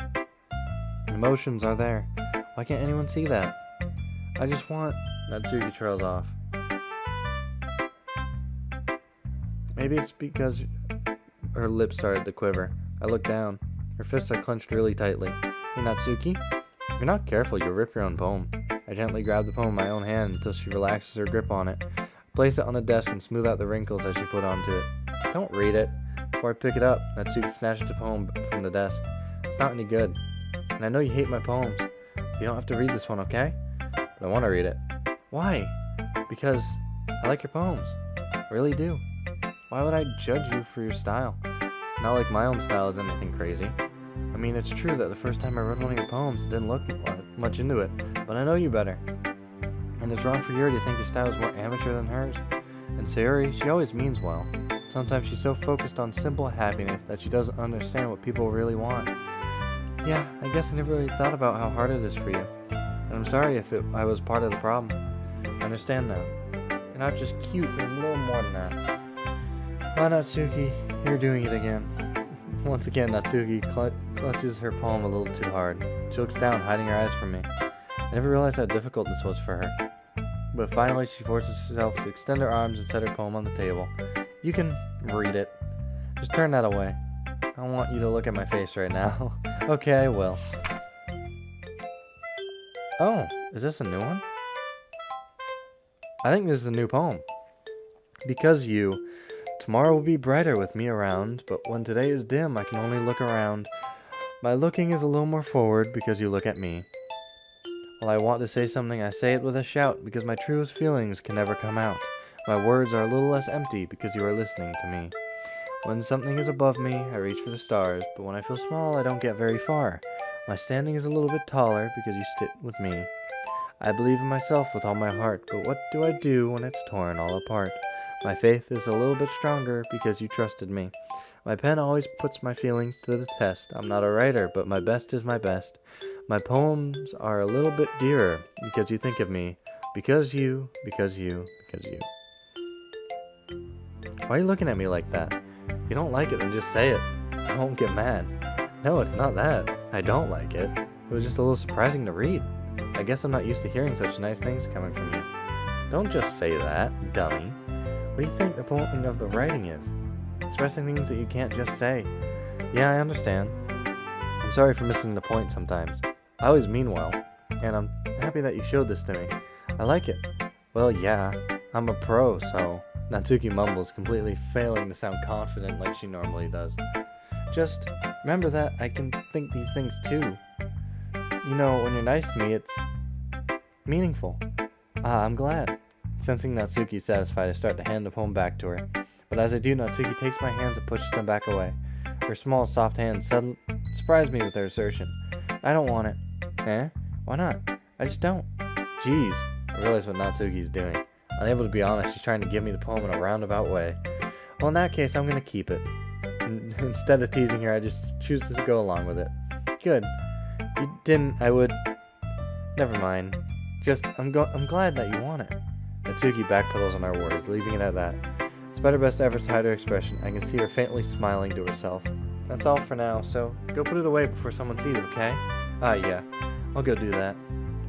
Emotions are there. Why can't anyone see that? I just want... Natsuki trails off. Maybe it's because her lips started to quiver. I look down. Her fists are clenched really tightly. Hey, Natsuki? If you're not careful, you'll rip your own poem. I gently grab the poem in my own hand until she relaxes her grip on it. I place it on the desk and smooth out the wrinkles as she put onto it. Don't read it. Before I pick it up, Natsuki snatches the poem from the desk. It's not any good. And I know you hate my poems. You don't have to read this one, okay? But I want to read it. Why? Because I like your poems. I really do. Why would I judge you for your style? It's not like my own style is anything crazy. I mean, it's true that the first time I read one of your poems, I didn't look much into it, but I know you better. And it's wrong for Yuri to think your style is more amateur than hers. And Sayori, she always means well. Sometimes she's so focused on simple happiness that she doesn't understand what people really want. Yeah, I guess I never really thought about how hard it is for you. And I'm sorry if I was part of the problem. I understand now. You're not just cute, you're a little more than that. Oh, Natsuki, you're doing it again. Once again, Natsuki clutches her poem a little too hard. She looks down, hiding her eyes from me. I never realized how difficult this was for her. But finally, she forces herself to extend her arms and set her poem on the table. You can read it. Just turn that away. I don't want you to look at my face right now. Okay, I will. Oh, is this a new one? I think this is a new poem. Because you... Tomorrow will be brighter with me around, but when today is dim, I can only look around. My looking is a little more forward because you look at me. While I want to say something, I say it with a shout because my truest feelings can never come out. My words are a little less empty because you are listening to me. When something is above me, I reach for the stars, but when I feel small, I don't get very far. My standing is a little bit taller because you sit with me. I believe in myself with all my heart, but what do I do when it's torn all apart? My faith is a little bit stronger because you trusted me. My pen always puts my feelings to the test. I'm not a writer, but my best is my best. My poems are a little bit dearer because you think of me. Because you, because you, because you. Why are you looking at me like that? If you don't like it, then just say it. I won't get mad. No, it's not that. I don't like it. It was just a little surprising to read. I guess I'm not used to hearing such nice things coming from you. Don't just say that, dummy. What do you think the point of the writing is? Expressing things that you can't just say. Yeah, I understand. I'm sorry for missing the point sometimes. I always mean well, and I'm happy that you showed this to me. I like it. Well, yeah, I'm a pro, so... Natsuki mumbles, completely failing to sound confident like she normally does. Just remember that I can think these things too. You know, when you're nice to me, it's meaningful. I'm glad. Sensing Natsuki satisfied, I start to hand the poem back to her. But as I do, Natsuki takes my hands and pushes them back away. Her small, soft hands suddenly surprise me with her assertion. I don't want it. Eh? Why not? I just don't. Jeez. I realize what Natsuki's doing. Unable to be honest, she's trying to give me the poem in a roundabout way. Well, in that case, I'm going to keep it. Instead of teasing her, I just choose to go along with it. Good. If you didn't, I would... Never mind. Just, I'm glad that you want it. Natsuki backpedals on our words, leaving it at that. Despite her best efforts to hide her expression, I can see her faintly smiling to herself. That's all for now, so go put it away before someone sees it, okay? Yeah. I'll go do that.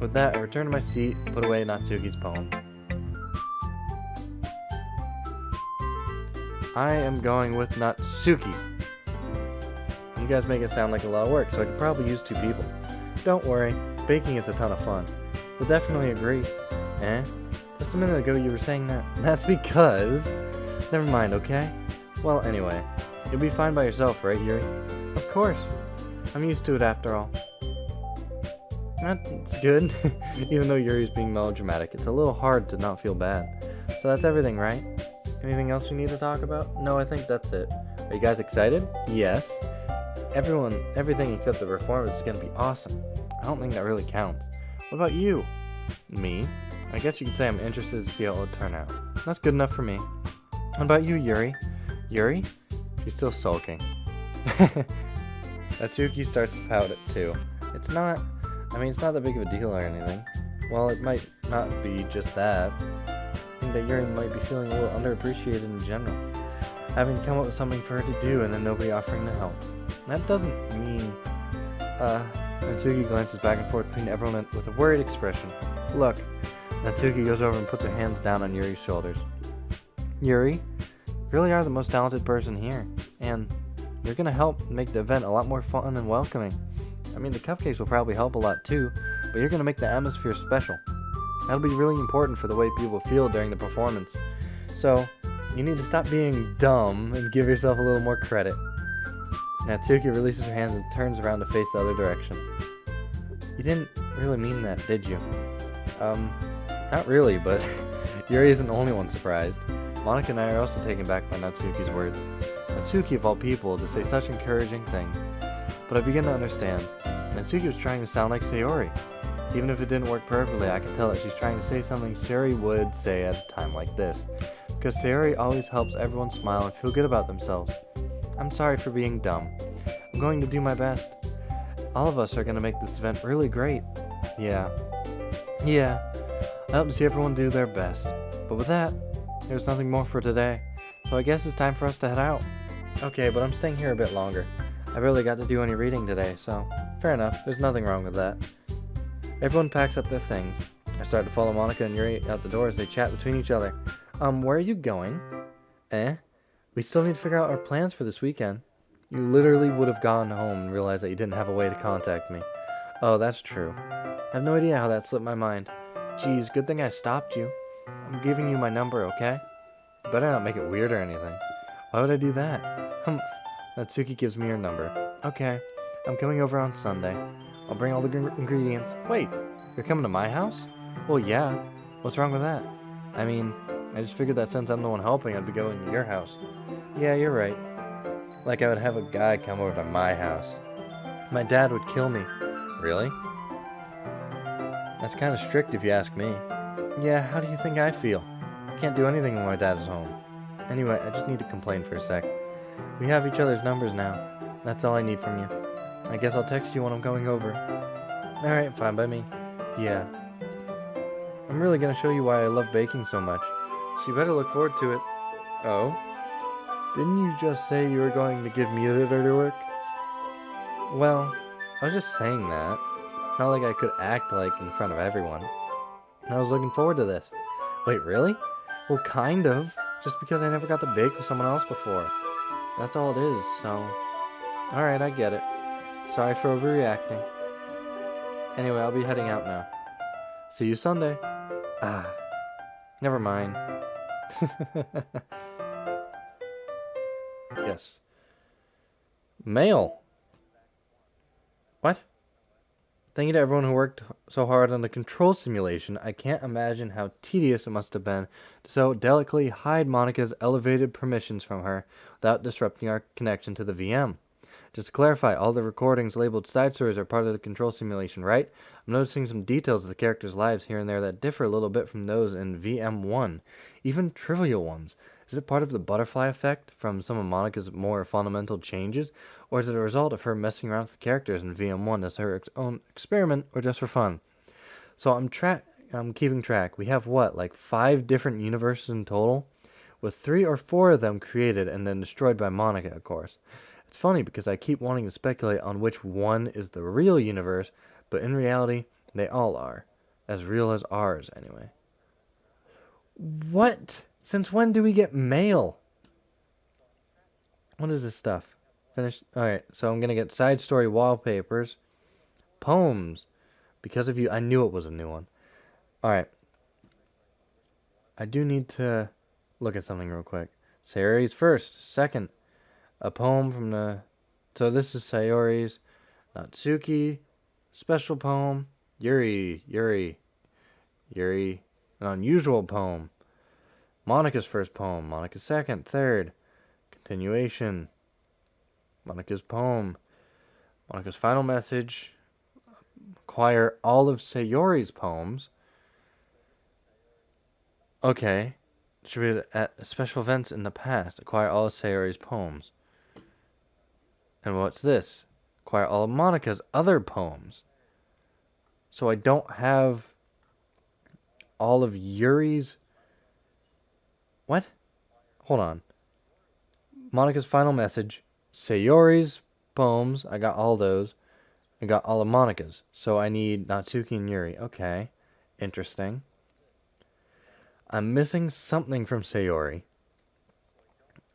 With that, I return to my seat and put away Natsuki's poem. I am going with Natsuki. You guys make it sound like a lot of work, so I could probably use 2 people. Don't worry, baking is a ton of fun. We'll definitely agree. Eh? Just a minute ago you were saying that. That's because... Never mind, okay? Well, anyway. You'll be fine by yourself, right, Yuri? Of course. I'm used to it after all. That's good. Even though Yuri's being melodramatic, it's a little hard to not feel bad. So that's everything, right? Anything else we need to talk about? No, I think that's it. Are you guys excited? Yes. Everything except the performance is going to be awesome. I don't think that really counts. What about you? Me? I guess you could say I'm interested to see how it'll turn out. That's good enough for me. What about you, Yuri? Yuri? She's still sulking. Natsuki starts to pout it too. It's not that big of a deal or anything. Well, it might not be just that. I think that Yuri might be feeling a little underappreciated in general. Having to come up with something for her to do and then nobody offering to help. That doesn't mean... Natsuki glances back and forth between everyone with a worried expression. Look. Natsuki goes over and puts her hands down on Yuri's shoulders. Yuri, you really are the most talented person here. And you're going to help make the event a lot more fun and welcoming. I mean, the cupcakes will probably help a lot too, but you're going to make the atmosphere special. That'll be really important for the way people feel during the performance. So, you need to stop being dumb and give yourself a little more credit. Natsuki releases her hands and turns around to face the other direction. You didn't really mean that, did you? Not really, but Yuri isn't the only one surprised. Monica and I are also taken back by Natsuki's words. Natsuki, of all people, to say such encouraging things. But I begin to understand. Natsuki was trying to sound like Sayori. Even if it didn't work perfectly, I can tell that she's trying to say something Sayori would say at a time like this. Because Sayori always helps everyone smile and feel good about themselves. I'm sorry for being dumb. I'm going to do my best. All of us are going to make this event really great. Yeah. I hope to see everyone do their best. But with that, there's nothing more for today. So I guess it's time for us to head out. Okay, but I'm staying here a bit longer. I barely got to do any reading today, so fair enough. There's nothing wrong with that. Everyone packs up their things. I start to follow Monica and Yuri out the door as they chat between each other. Where are you going? We still need to figure out our plans for this weekend. You literally would have gone home and realized that you didn't have a way to contact me. Oh, that's true. I have no idea how that slipped my mind. Geez, good thing I stopped you. I'm giving you my number, okay? You better not make it weird or anything. Why would I do that? Humph. Natsuki gives me her number. Okay, I'm coming over on Sunday. I'll bring all the ingredients. Wait, you're coming to my house? Well, yeah. What's wrong with that? I mean, I just figured that since I'm the one helping, I'd be going to your house. Yeah, you're right. Like I would have a guy come over to my house. My dad would kill me. Really? That's kind of strict if you ask me. Yeah, how do you think I feel? I can't do anything when my dad is home. Anyway, I just need to complain for a sec. We have each other's numbers now. That's all I need from you. I guess I'll text you when I'm going over. Alright, fine by me. Yeah. I'm really gonna show you why I love baking so much. So you better look forward to it. Oh? Didn't you just say you were going to give me the dirty work? Well, I was just saying that. It's not like I could act like in front of everyone. I was looking forward to this. Wait, really? Well, kind of. Just because I never got to bake with someone else before. That's all it is, so... Alright, I get it. Sorry for overreacting. Anyway, I'll be heading out now. See you Sunday. Ah, never mind. Yes. Mail. What? Thank you to everyone who worked so hard on the control simulation. I can't imagine how tedious it must have been to so delicately hide Monica's elevated permissions from her without disrupting our connection to the VM. Just to clarify, all the recordings labeled side stories are part of the control simulation, right? I'm noticing some details of the characters' lives here and there that differ a little bit from those in VM1, even trivial ones. Is it part of the butterfly effect from some of Monica's more fundamental changes, or is it a result of her messing around with the characters in VM1 as her own experiment, or just for fun? So I'm keeping track. We have what, like 5 different universes in total, with 3 or 4 of them created and then destroyed by Monica, of course. It's funny because I keep wanting to speculate on which one is the real universe, but in reality, they all are. As real as ours, anyway. What? Since when do we get mail? What is this stuff? Finished? Alright, so I'm going to get side story wallpapers. Poems. Because of you, I knew it was a new one. Alright. I do need to look at something real quick. Sayori's first. Second. A poem from the... So this is Sayori's. Natsuki. Special poem. Yuri. An unusual poem. Monica's first poem. Monica's second. Third. Continuation. Monica's poem. Monica's final message. Acquire all of Sayori's poems. Okay. Distributed at special events in the past. Acquire all of Sayori's poems. And what's this? Acquire all of Monica's other poems. So I don't have all of Yuri's... What? Hold on. Monica's final message. Sayori's poems. I got all those. I got all of Monica's. So I need Natsuki and Yuri. Okay. Interesting. I'm missing something from Sayori.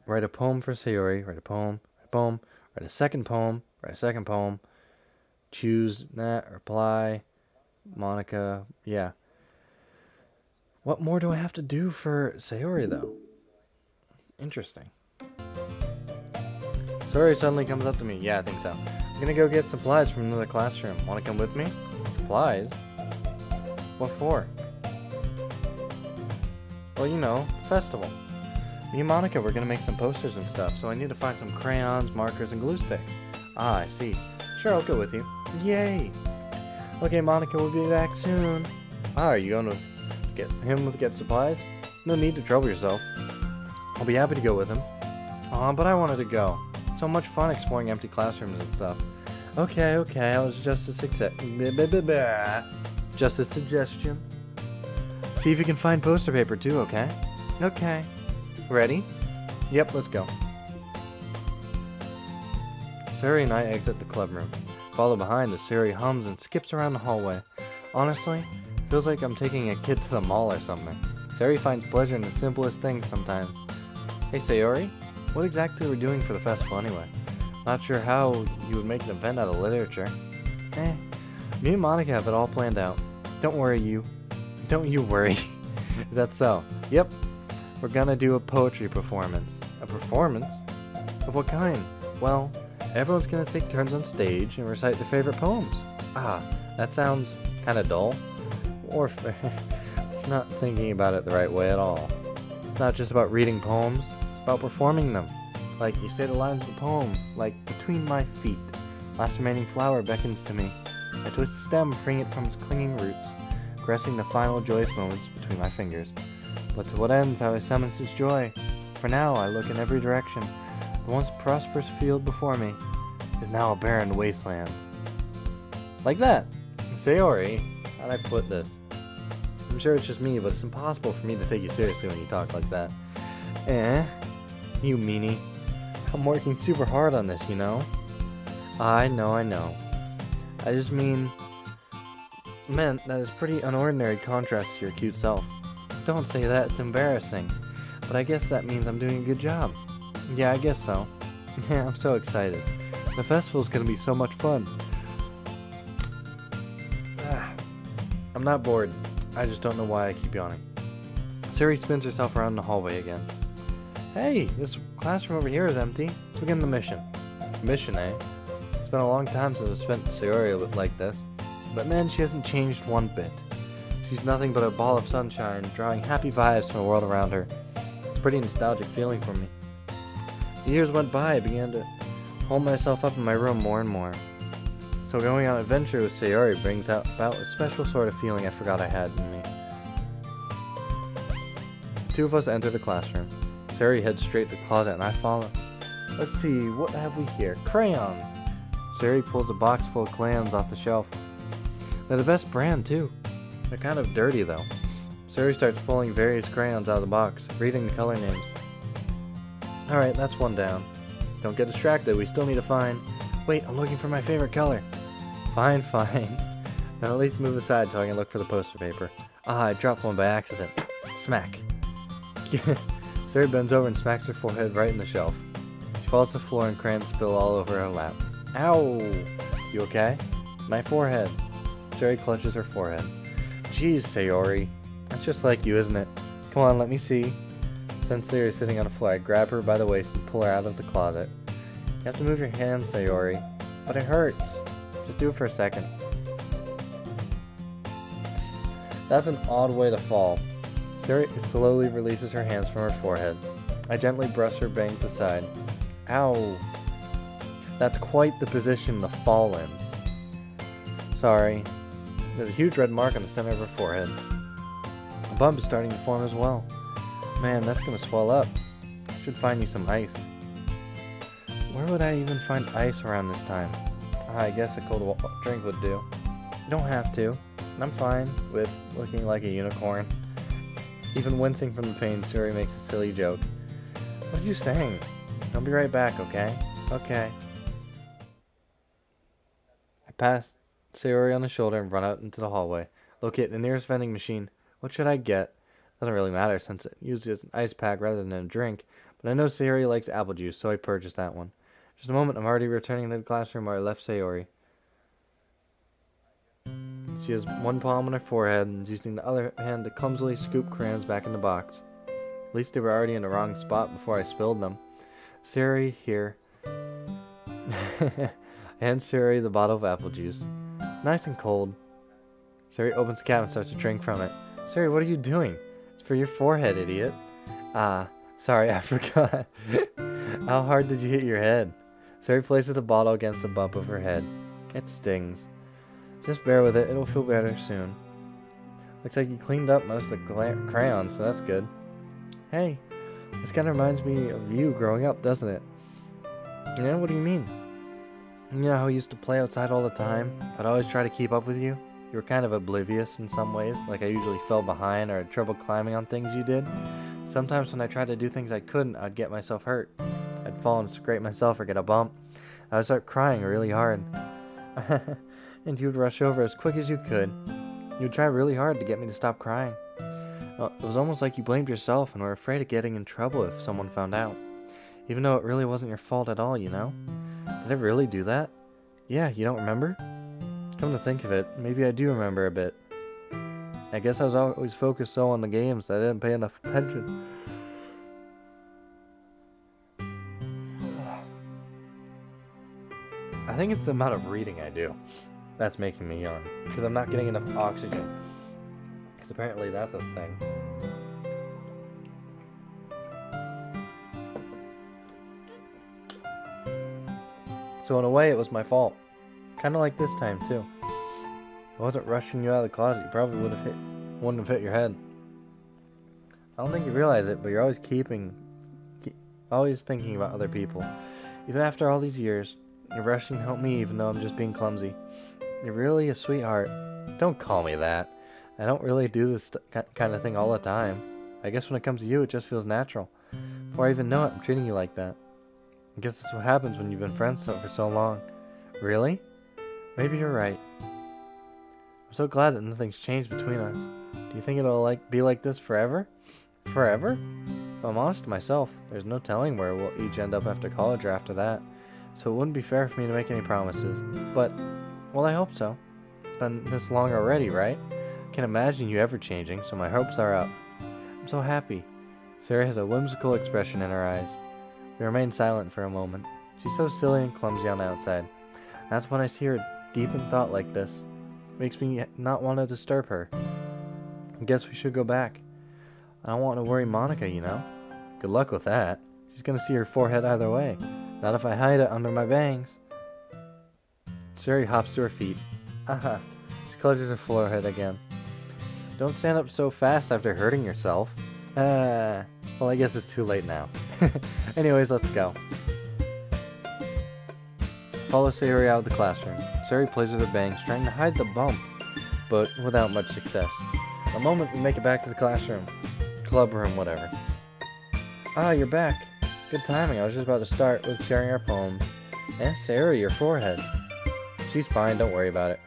Write a poem for Sayori. Write a poem. Write a poem. Write a second poem. Write a second poem. Choose that. Reply. Monica. Yeah. What more do I have to do for Sayori, though? Interesting. Sayori suddenly comes up to me. Yeah, I think so. I'm gonna go get supplies from another classroom. Wanna come with me? Supplies? What for? Well, you know, festival. Me and Monica were gonna make some posters and stuff, so I need to find some crayons, markers, and glue sticks. Ah, I see. Sure, I'll go with you. Yay! Okay, Monica, we'll be back soon. Ah, are you going to get supplies? No need to trouble yourself. I'll be happy to go with him. Aw, but I wanted to go. It's so much fun exploring empty classrooms and stuff. Okay, I was just a suggestion. See if you can find poster paper too, okay? Okay. Ready? Yep, let's go. Sayori and I exit the club room. Follow behind as Sayori hums and skips around the hallway. Honestly, feels like I'm taking a kid to the mall or something. Sayori finds pleasure in the simplest things sometimes. Hey Sayori, what exactly are we doing for the festival anyway? Not sure how you would make an event out of literature. Me and Monica have it all planned out. Don't you worry. Is that so? Yep. We're gonna do a poetry performance. A performance? Of what kind? Well, everyone's gonna take turns on stage and recite their favorite poems. Ah, that sounds kinda dull. Or not thinking about it the right way at all. It's not just about reading poems, it's about performing them. Like, you say the lines of the poem, like, between my feet. Last remaining flower beckons to me. I twist the stem, freeing it from its clinging roots. caressing the final joyous moments between my fingers. But to what ends have I summoned such joy? For now I look in every direction. The once prosperous field before me is now a barren wasteland. Like that. Sayori, how'd I put this? I'm sure it's just me, but it's impossible for me to take you seriously when you talk like that. You meanie. I'm working super hard on this, you know? I know. I just mean, that is pretty unordinary contrast to your cute self. Don't say that, it's embarrassing. But I guess that means I'm doing a good job. Yeah, I guess so. Yeah, I'm so excited. The festival's gonna be so much fun. I'm not bored. I just don't know why I keep yawning. Sayori spins herself around the hallway again. Hey, this classroom over here is empty. Let's begin the mission. Mission, eh? It's been a long time since I've spent Sayori like this. But man, she hasn't changed one bit. She's nothing but a ball of sunshine, drawing happy vibes from the world around her. It's a pretty nostalgic feeling for me. As the years went by, I began to hold myself up in my room more and more. So going on an adventure with Sayori brings about a special sort of feeling I forgot I had in me. Two of us enter the classroom. Sayori heads straight to the closet and I follow. Let's see, what have we here? Crayons! Sayori pulls a box full of crayons off the shelf. They're the best brand too. They're kind of dirty though. Sayori starts pulling various crayons out of the box, reading the color names. Alright, that's one down. Don't get distracted, we still need to find... Wait, I'm looking for my favorite color. Fine. Now at least move aside so I can look for the poster paper. Ah, I dropped one by accident. Smack. Sayori bends over and smacks her forehead right in the shelf. She falls to the floor and crayons spill all over her lap. Ow! You okay? My forehead. Sayori clutches her forehead. Jeez, Sayori. That's just like you, isn't it? Come on, let me see. Since Sayori is sitting on the floor, I grab her by the waist and pull her out of the closet. You have to move your hands, Sayori. But it hurts. Just do it for a second. That's an odd way to fall. Sayori slowly releases her hands from her forehead. I gently brush her bangs aside. Ow. That's quite the position to fall in. Sorry. There's a huge red mark on the center of her forehead. A bump is starting to form as well. Man, that's gonna swell up. I should find you some ice. Where would I even find ice around this time? I guess a cold drink would do. You don't have to. I'm fine with looking like a unicorn. Even wincing from the pain, Sayori makes a silly joke. What are you saying? I'll be right back, okay? Okay. I pass Sayori on the shoulder and run out into the hallway. Locate the nearest vending machine. What should I get? Doesn't really matter since it uses an ice pack rather than a drink, but I know Sayori likes apple juice, so I purchased that one. Just a moment, I'm already returning to the classroom where I left Sayori. She has one palm on her forehead and is using the other hand to clumsily scoop crayons back in the box. At least they were already in the wrong spot before I spilled them. Sayori, here. I hand Sayori the bottle of apple juice. It's nice and cold. Sayori opens the cap and starts to drink from it. Sayori, what are you doing? It's for your forehead, idiot. Ah, sorry, I forgot. How hard did you hit your head? Sayori places the bottle against the bump of her head. It stings. Just bear with it, it'll feel better soon. Looks like you cleaned up most of the crayons, so that's good. Hey, this kind of reminds me of you growing up, doesn't it? Yeah, what do you mean? You know how we used to play outside all the time? I'd always try to keep up with you. You were kind of oblivious in some ways, like I usually fell behind or had trouble climbing on things you did. Sometimes when I tried to do things I couldn't, I'd get myself hurt. I'd fall and scrape myself or get a bump. I would start crying really hard. And you would rush over as quick as you could. You would try really hard to get me to stop crying. Well, it was almost like you blamed yourself and were afraid of getting in trouble if someone found out. Even though it really wasn't your fault at all, you know? Did I really do that? Yeah, you don't remember? Come to think of it, maybe I do remember a bit. I guess I was always focused so on the games that I didn't pay enough attention. I think it's the amount of reading I do that's making me yawn. Because I'm not getting enough oxygen. Because apparently that's a thing. So in a way it was my fault. Kind of like this time too. I wasn't rushing you out of the closet, you probably wouldn't have hit your head. I don't think you realize it, but you're always thinking about other people. Even after all these years, you're rushing to help me even though I'm just being clumsy. You're really a sweetheart. Don't call me that. I don't really do this kind of thing all the time. I guess when it comes to you, it just feels natural. Before I even know it, I'm treating you like that. I guess that's what happens when you've been friends for so long. Really? Maybe you're right. I'm so glad that nothing's changed between us. Do you think it'll be like this forever? Forever? If I'm honest to myself, there's no telling where we'll each end up after college or after that. So it wouldn't be fair for me to make any promises. But, well, I hope so. It's been this long already, right? I can't imagine you ever changing, so my hopes are up. I'm so happy. Sarah has a whimsical expression in her eyes. We remain silent for a moment. She's so silly and clumsy on the outside. That's when I see her deep in thought like this. It makes me not want to disturb her. I guess we should go back. I don't want to worry Monica, you know. Good luck with that. She's gonna see her forehead either way. Not if I hide it under my bangs. Sari hops to her feet. Aha. She clutches her forehead again. Don't stand up so fast after hurting yourself. Well, I guess it's too late now. Anyways, let's go. Follow Sayori out of the classroom. Sayori plays with her bangs, trying to hide the bump, but without much success. The moment we make it back to the classroom, club room, whatever. Ah, you're back. Good timing. I was just about to start with sharing our poem. Sayori, your forehead. She's fine, don't worry about it.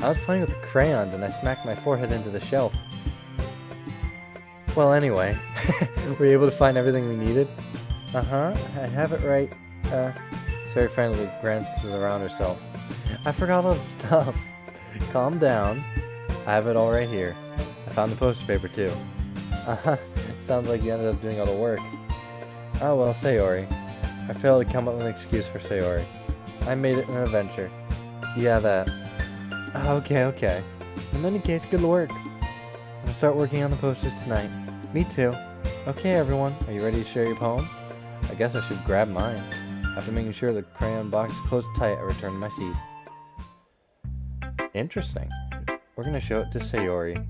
I was playing with the crayons and I smacked my forehead into the shelf. Well, anyway, were you able to find everything we needed? Uh-huh, I have it right. Sayori frantically glances around herself. I forgot all the stuff. Calm down. I have it all right here. I found the poster paper too. Uh-huh, sounds like you ended up doing all the work. Oh well, Sayori. I failed to come up with an excuse for Sayori. I made it an adventure. Yeah, that. Okay. In any case, good work. I'm gonna start working on the posters tonight. Me too. Okay, everyone, are you ready to share your poem? I guess I should grab mine. After making sure the crayon box is closed tight, I return to my seat. Interesting. We're gonna show it to Sayori.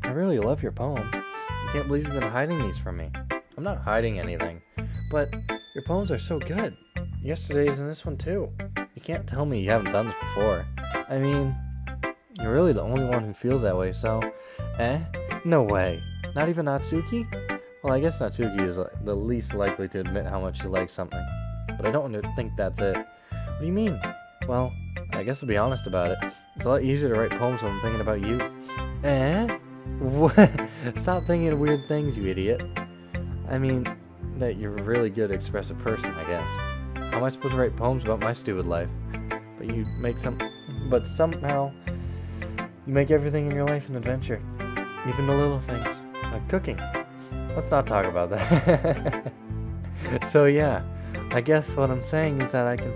I really love your poem. I can't believe you've been hiding these from me. I'm not hiding anything, but your poems are so good. Yesterday's and this one too. You can't tell me you haven't done this before. I mean, you're really the only one who feels that way, so... No way. Not even Natsuki? Well, I guess Natsuki is the least likely to admit how much she likes something. But I don't think that's it. What do you mean? Well, I guess I'll be honest about it. It's a lot easier to write poems when I'm thinking about you. What? Stop thinking of weird things, you idiot. I mean, that you're a really good expressive person, I guess. How am I supposed to write poems about my stupid life? But somehow, you make everything in your life an adventure. Even the little things, like cooking. Let's not talk about that. So yeah, I guess what I'm saying is that I can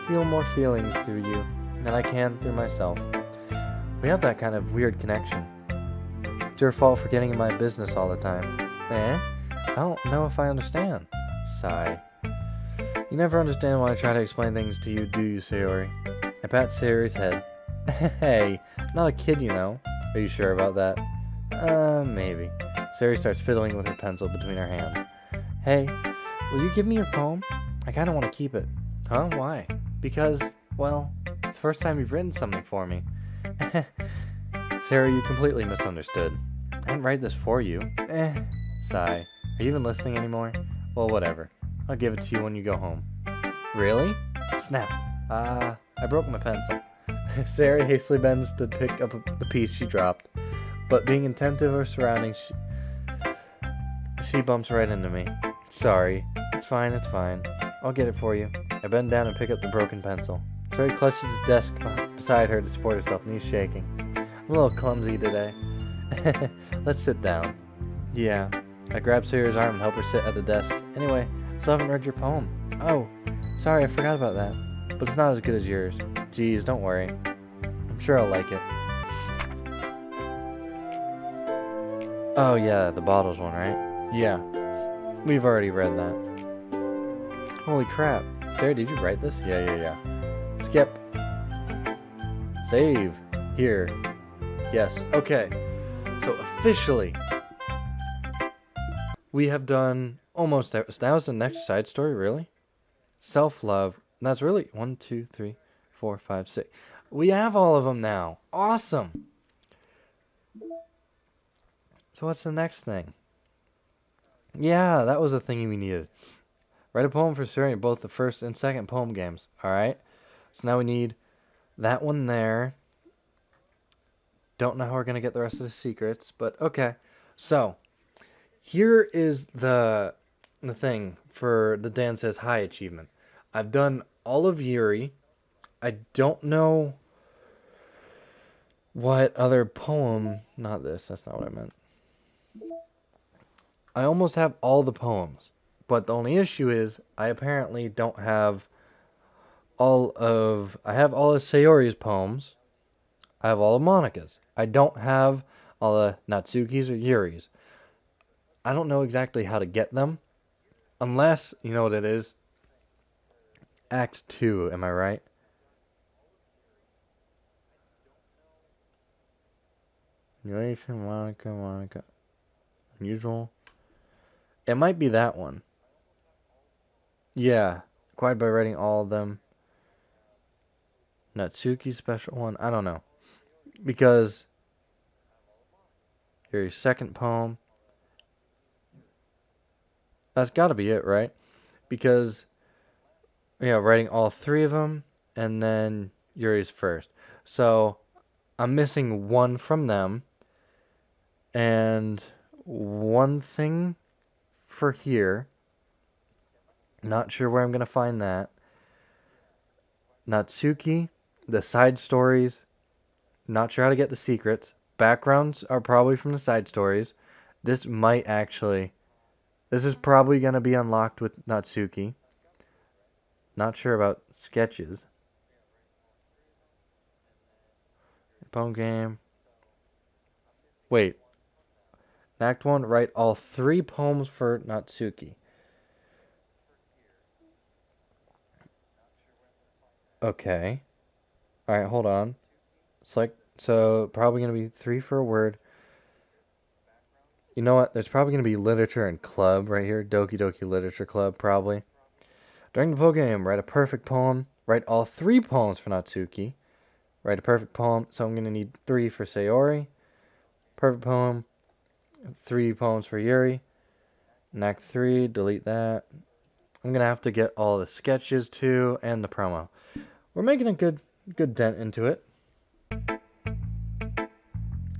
feel more feelings through you than I can through myself. We have that kind of weird connection. It's your fault for getting in my business all the time. I don't know if I understand. Sigh. You never understand when I try to explain things to you, do you, Sayori? I pat Sayori's head. Hey, I'm not a kid, you know. Are you sure about that? Maybe. Sayori starts fiddling with her pencil between her hands. Hey, will you give me your poem? I kinda want to keep it. Huh? Why? Because, well, it's the first time you've written something for me. Sarah, you completely misunderstood. I didn't write this for you. Sigh. Are you even listening anymore? Well, whatever. I'll give it to you when you go home. Really? Snap. I broke my pencil. Sarah hastily bends to pick up the piece she dropped, but being attentive of her surroundings, she bumps right into me. Sorry. It's fine. I'll get it for you. I bend down and pick up the broken pencil. Sarah clutches the desk beside her to support herself, knees shaking. I'm a little clumsy today. Let's sit down. Yeah. I grab Sarah's arm and help her sit at the desk. Anyway, I still haven't read your poem. Oh, sorry, I forgot about that. But it's not as good as yours. Geez, don't worry. I'm sure I'll like it. Oh yeah, the bottles one, right? Yeah. We've already read that. Holy crap. Sarah, did you write this? Yeah. It's Skip. Save. Here. Yes. Okay. So officially, we have done almost. That was the next side story, really? Self-love. That's really 1, 2, 3, 4, 5, 6. We have all of them now. Awesome. So what's the next thing? Yeah, that was the thing we needed. Write a poem for Siri in both the first and second poem games. Alright. So now we need that one there. Don't know how we're going to get the rest of the secrets, but okay. So, here is the thing for the Dan Says Hi achievement. I've done all of Yuri. I don't know what other poem... Not this, that's not what I meant. I almost have all the poems. But the only issue is, I apparently don't have all of... I have all of Sayori's poems. I have all of Monika's. I don't have all of Natsuki's or Yuri's. I don't know exactly how to get them. Unless, you know what it is? Act 2, am I right? Relation, Monika. Unusual. It might be that one. Yeah. Acquired by writing all of them. Natsuki special one. I don't know. Because here's second poem. That's got to be it, right? Because, yeah, writing all three of them, and then Yuri's first. So, I'm missing one from them, and one thing for here. Not sure where I'm going to find that. Natsuki, the side stories. Not sure how to get the secrets. Backgrounds are probably from the side stories. This might actually... This is probably going to be unlocked with Natsuki. Not sure about sketches. Poem game. Wait. In Act 1, write all 3 poems for Natsuki. Okay. Alright, hold on. So probably going to be 3 for a word. You know what? There's probably going to be literature and club right here. Doki Doki Literature Club, probably. During the poem game, write a perfect poem. Write all 3 poems for Natsuki. Write a perfect poem. So I'm going to need 3 for Sayori. Perfect poem. 3 poems for Yuri. In Act 3, delete that. I'm going to have to get all the sketches too and the promo. We're making a good dent into it.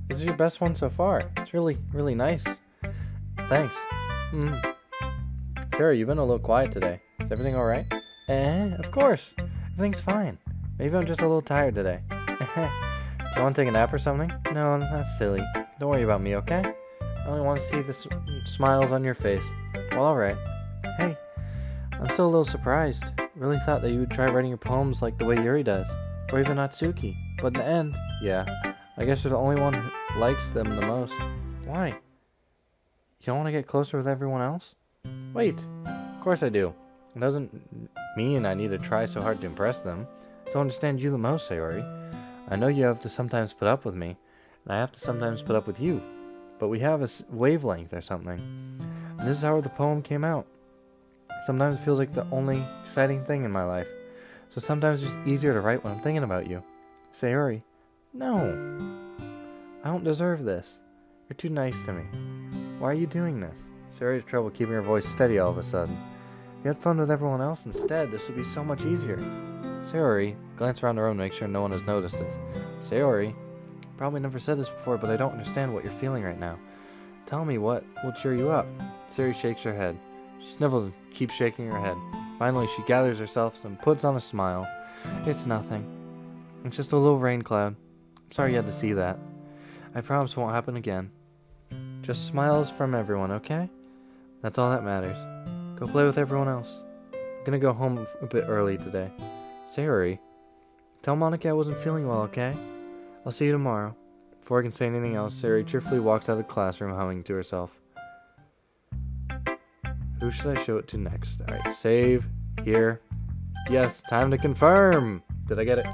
This is your best one so far. It's really, really nice. Thanks. Sarah, you've been a little quiet today. Is everything alright? Of course. Everything's fine. Maybe I'm just a little tired today. You want to take a nap or something? No, that's silly. Don't worry about me, okay? I only want to see the smiles on your face. Well, alright. Hey, I'm still a little surprised. Really thought that you would try writing your poems like the way Yuri does. Or even Natsuki. But in the end, yeah. I guess you're the only one who likes them the most. Why? You don't want to get closer with everyone else? Wait. Of course I do. It doesn't mean I need to try so hard to impress them. I still understand you the most, Sayori. I know you have to sometimes put up with me. And I have to sometimes put up with you. But we have a wavelength or something. And this is how the poem came out. Sometimes it feels like the only exciting thing in my life. So sometimes it's just easier to write when I'm thinking about you. Sayori. No. I don't deserve this. You're too nice to me. Why are you doing this? Sayori has trouble keeping her voice steady all of a sudden. If you had fun with everyone else instead, this would be so much easier. Sayori, glance around the room to make sure no one has noticed this. Sayori, probably never said this before, but I don't understand what you're feeling right now. Tell me what will cheer you up. Sayori shakes her head. She snivels and keeps shaking her head. Finally, she gathers herself and puts on a smile. It's nothing. It's just a little rain cloud. I'm sorry you had to see that. I promise it won't happen again. Just smiles from everyone, okay? That's all that matters. Go play with everyone else. I'm gonna go home a bit early today. Sayori, tell Monika I wasn't feeling well, okay? I'll see you tomorrow. Before I can say anything else, Sayori cheerfully walks out of the classroom humming to herself. Who should I show it to next? Alright, save. Here. Yes, time to confirm! Did I get it?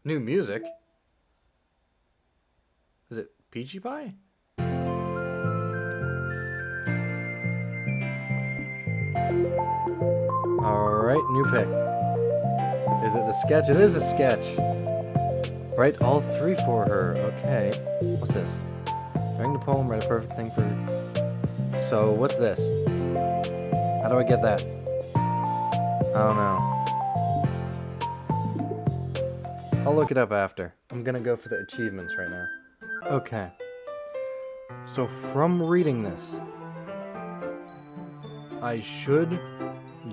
New music? Is it Peachy Pie? Alright, new pick. Is it the sketch? It is a sketch. Write all 3 for her. Okay. What's this? Writing the poem, write a perfect thing for her. So, what's this? How do I get that? I don't know. I'll look it up after. I'm gonna go for the achievements right now. Okay. So, from reading this, I should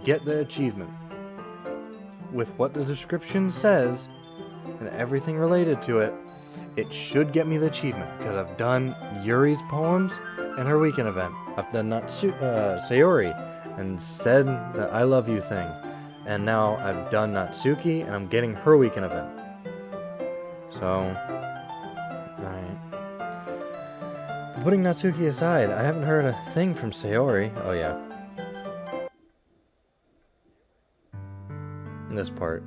get the achievement. With what the description says, and everything related to it, it should get me the achievement, because I've done Yuri's poems and her weekend event. I've done Sayori and said the I love you thing. And now I've done Natsuki and I'm getting her weekend event. So, alright. Putting Natsuki aside, I haven't heard a thing from Sayori. Oh yeah. In this part.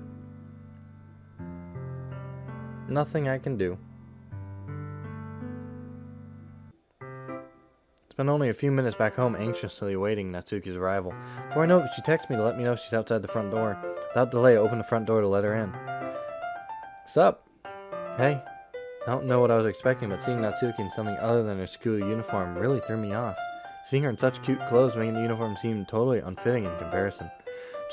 Nothing I can do. It's been only a few minutes back home, anxiously awaiting Natsuki's arrival. Before I know it, she texts me to let me know she's outside the front door. Without delay, I open the front door to let her in. Sup? Hey. I don't know what I was expecting, but seeing Natsuki in something other than her school uniform really threw me off. Seeing her in such cute clothes making the uniform seem totally unfitting in comparison.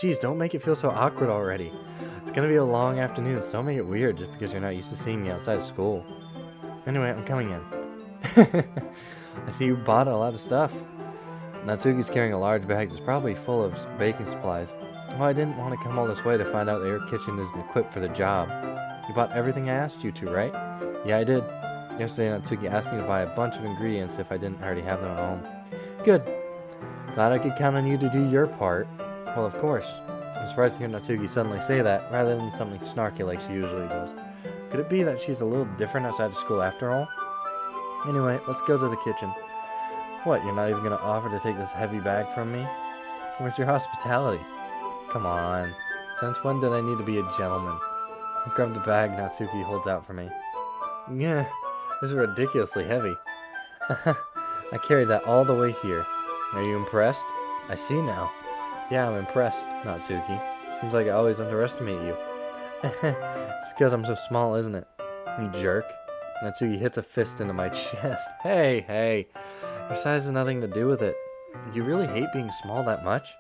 Geez, don't make it feel so awkward already. It's gonna be a long afternoon, so don't make it weird just because you're not used to seeing me outside of school. Anyway, I'm coming in. I see you bought a lot of stuff. Natsuki's carrying a large bag that's probably full of baking supplies. Well, I didn't want to come all this way to find out that your kitchen isn't equipped for the job. You bought everything I asked you to, right? Yeah, I did. Yesterday, Natsuki asked me to buy a bunch of ingredients if I didn't already have them at home. Good. Glad I could count on you to do your part. Well, of course. I'm surprised to hear Natsuki suddenly say that, rather than something snarky like she usually does. Could it be that she's a little different outside of school after all? Anyway, let's go to the kitchen. What, you're not even going to offer to take this heavy bag from me? Where's your hospitality? Come on. Since when did I need to be a gentleman? I grab the bag Natsuki holds out for me. Yeah, this is ridiculously heavy. I carried that all the way here. Are you impressed? I see now. Yeah, I'm impressed, Natsuki. Seems like I always underestimate you. It's because I'm so small, isn't it? You jerk. Natsuki hits a fist into my chest. Hey. Your size has nothing to do with it. Do you really hate being small that much?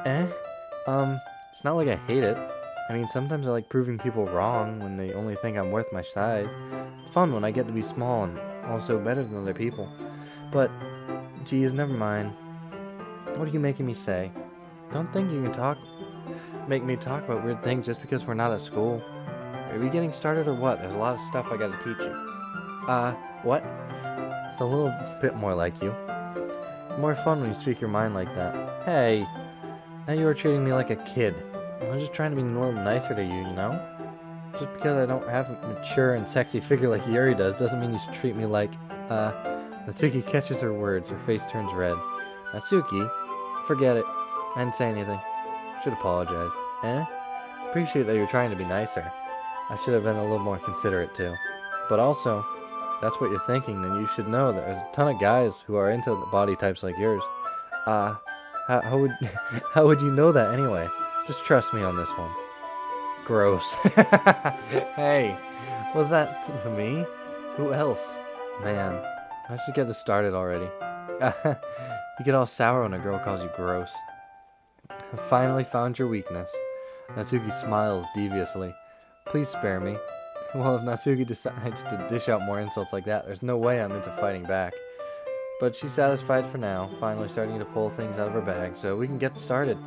It's not like I hate it. I mean, sometimes I like proving people wrong when they only think I'm worth my size. It's fun when I get to be small and also better than other people. But, geez, never mind. What are you making me say? Don't think you can make me talk about weird things just because we're not at school. Are we getting started or what? There's a lot of stuff I gotta teach you. What? It's a little bit more like you. More fun when you speak your mind like that. Hey, now you are treating me like a kid. I'm just trying to be a little nicer to you, you know? Just because I don't have a mature and sexy figure like Yuri does doesn't mean you should treat me like, Natsuki catches her words, her face turns red. Natsuki, forget it. I didn't say anything. Should apologize. Appreciate that you're trying to be nicer. I should have been a little more considerate too. But also, that's what you're thinking, then you should know that there's a ton of guys who are into body types like yours. How would you know that anyway? Just trust me on this one. Gross. Hey, was that to me? Who else? Man, I should get this started already. You get all sour when a girl calls you gross. I finally found your weakness. Natsuki smiles deviously. Please spare me. Well, if Natsuki decides to dish out more insults like that, there's no way I'm into fighting back. But she's satisfied for now, finally starting to pull things out of her bag, so we can get started.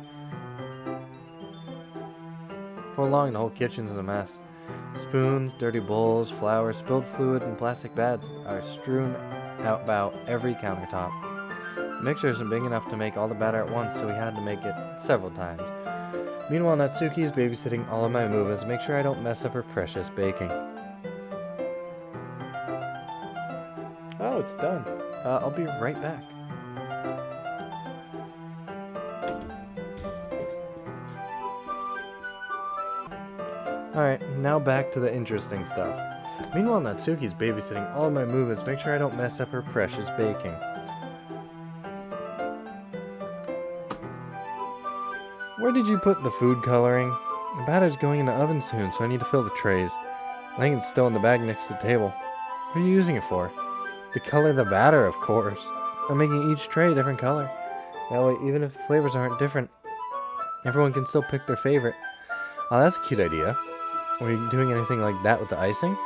Before long, the whole kitchen's a mess. Spoons, dirty bowls, flowers, spilled fluid, and plastic bags are strewn out about every countertop. The mixer isn't big enough to make all the batter at once, so we had to make it several times. Meanwhile, Natsuki is babysitting all of my movements to make sure I don't mess up her precious baking. Oh, it's done. I'll be right back. Alright, now back to the interesting stuff. Meanwhile, Natsuki's babysitting all of my movements, make sure I don't mess up her precious baking. Where did you put the food coloring? The batter's going in the oven soon, so I need to fill the trays. I think it's still in the bag next to the table. What are you using it for? To color the batter, of course. I'm making each tray a different color. That way, even if the flavors aren't different, everyone can still pick their favorite. Oh, that's a cute idea. Are you doing anything like that with the icing?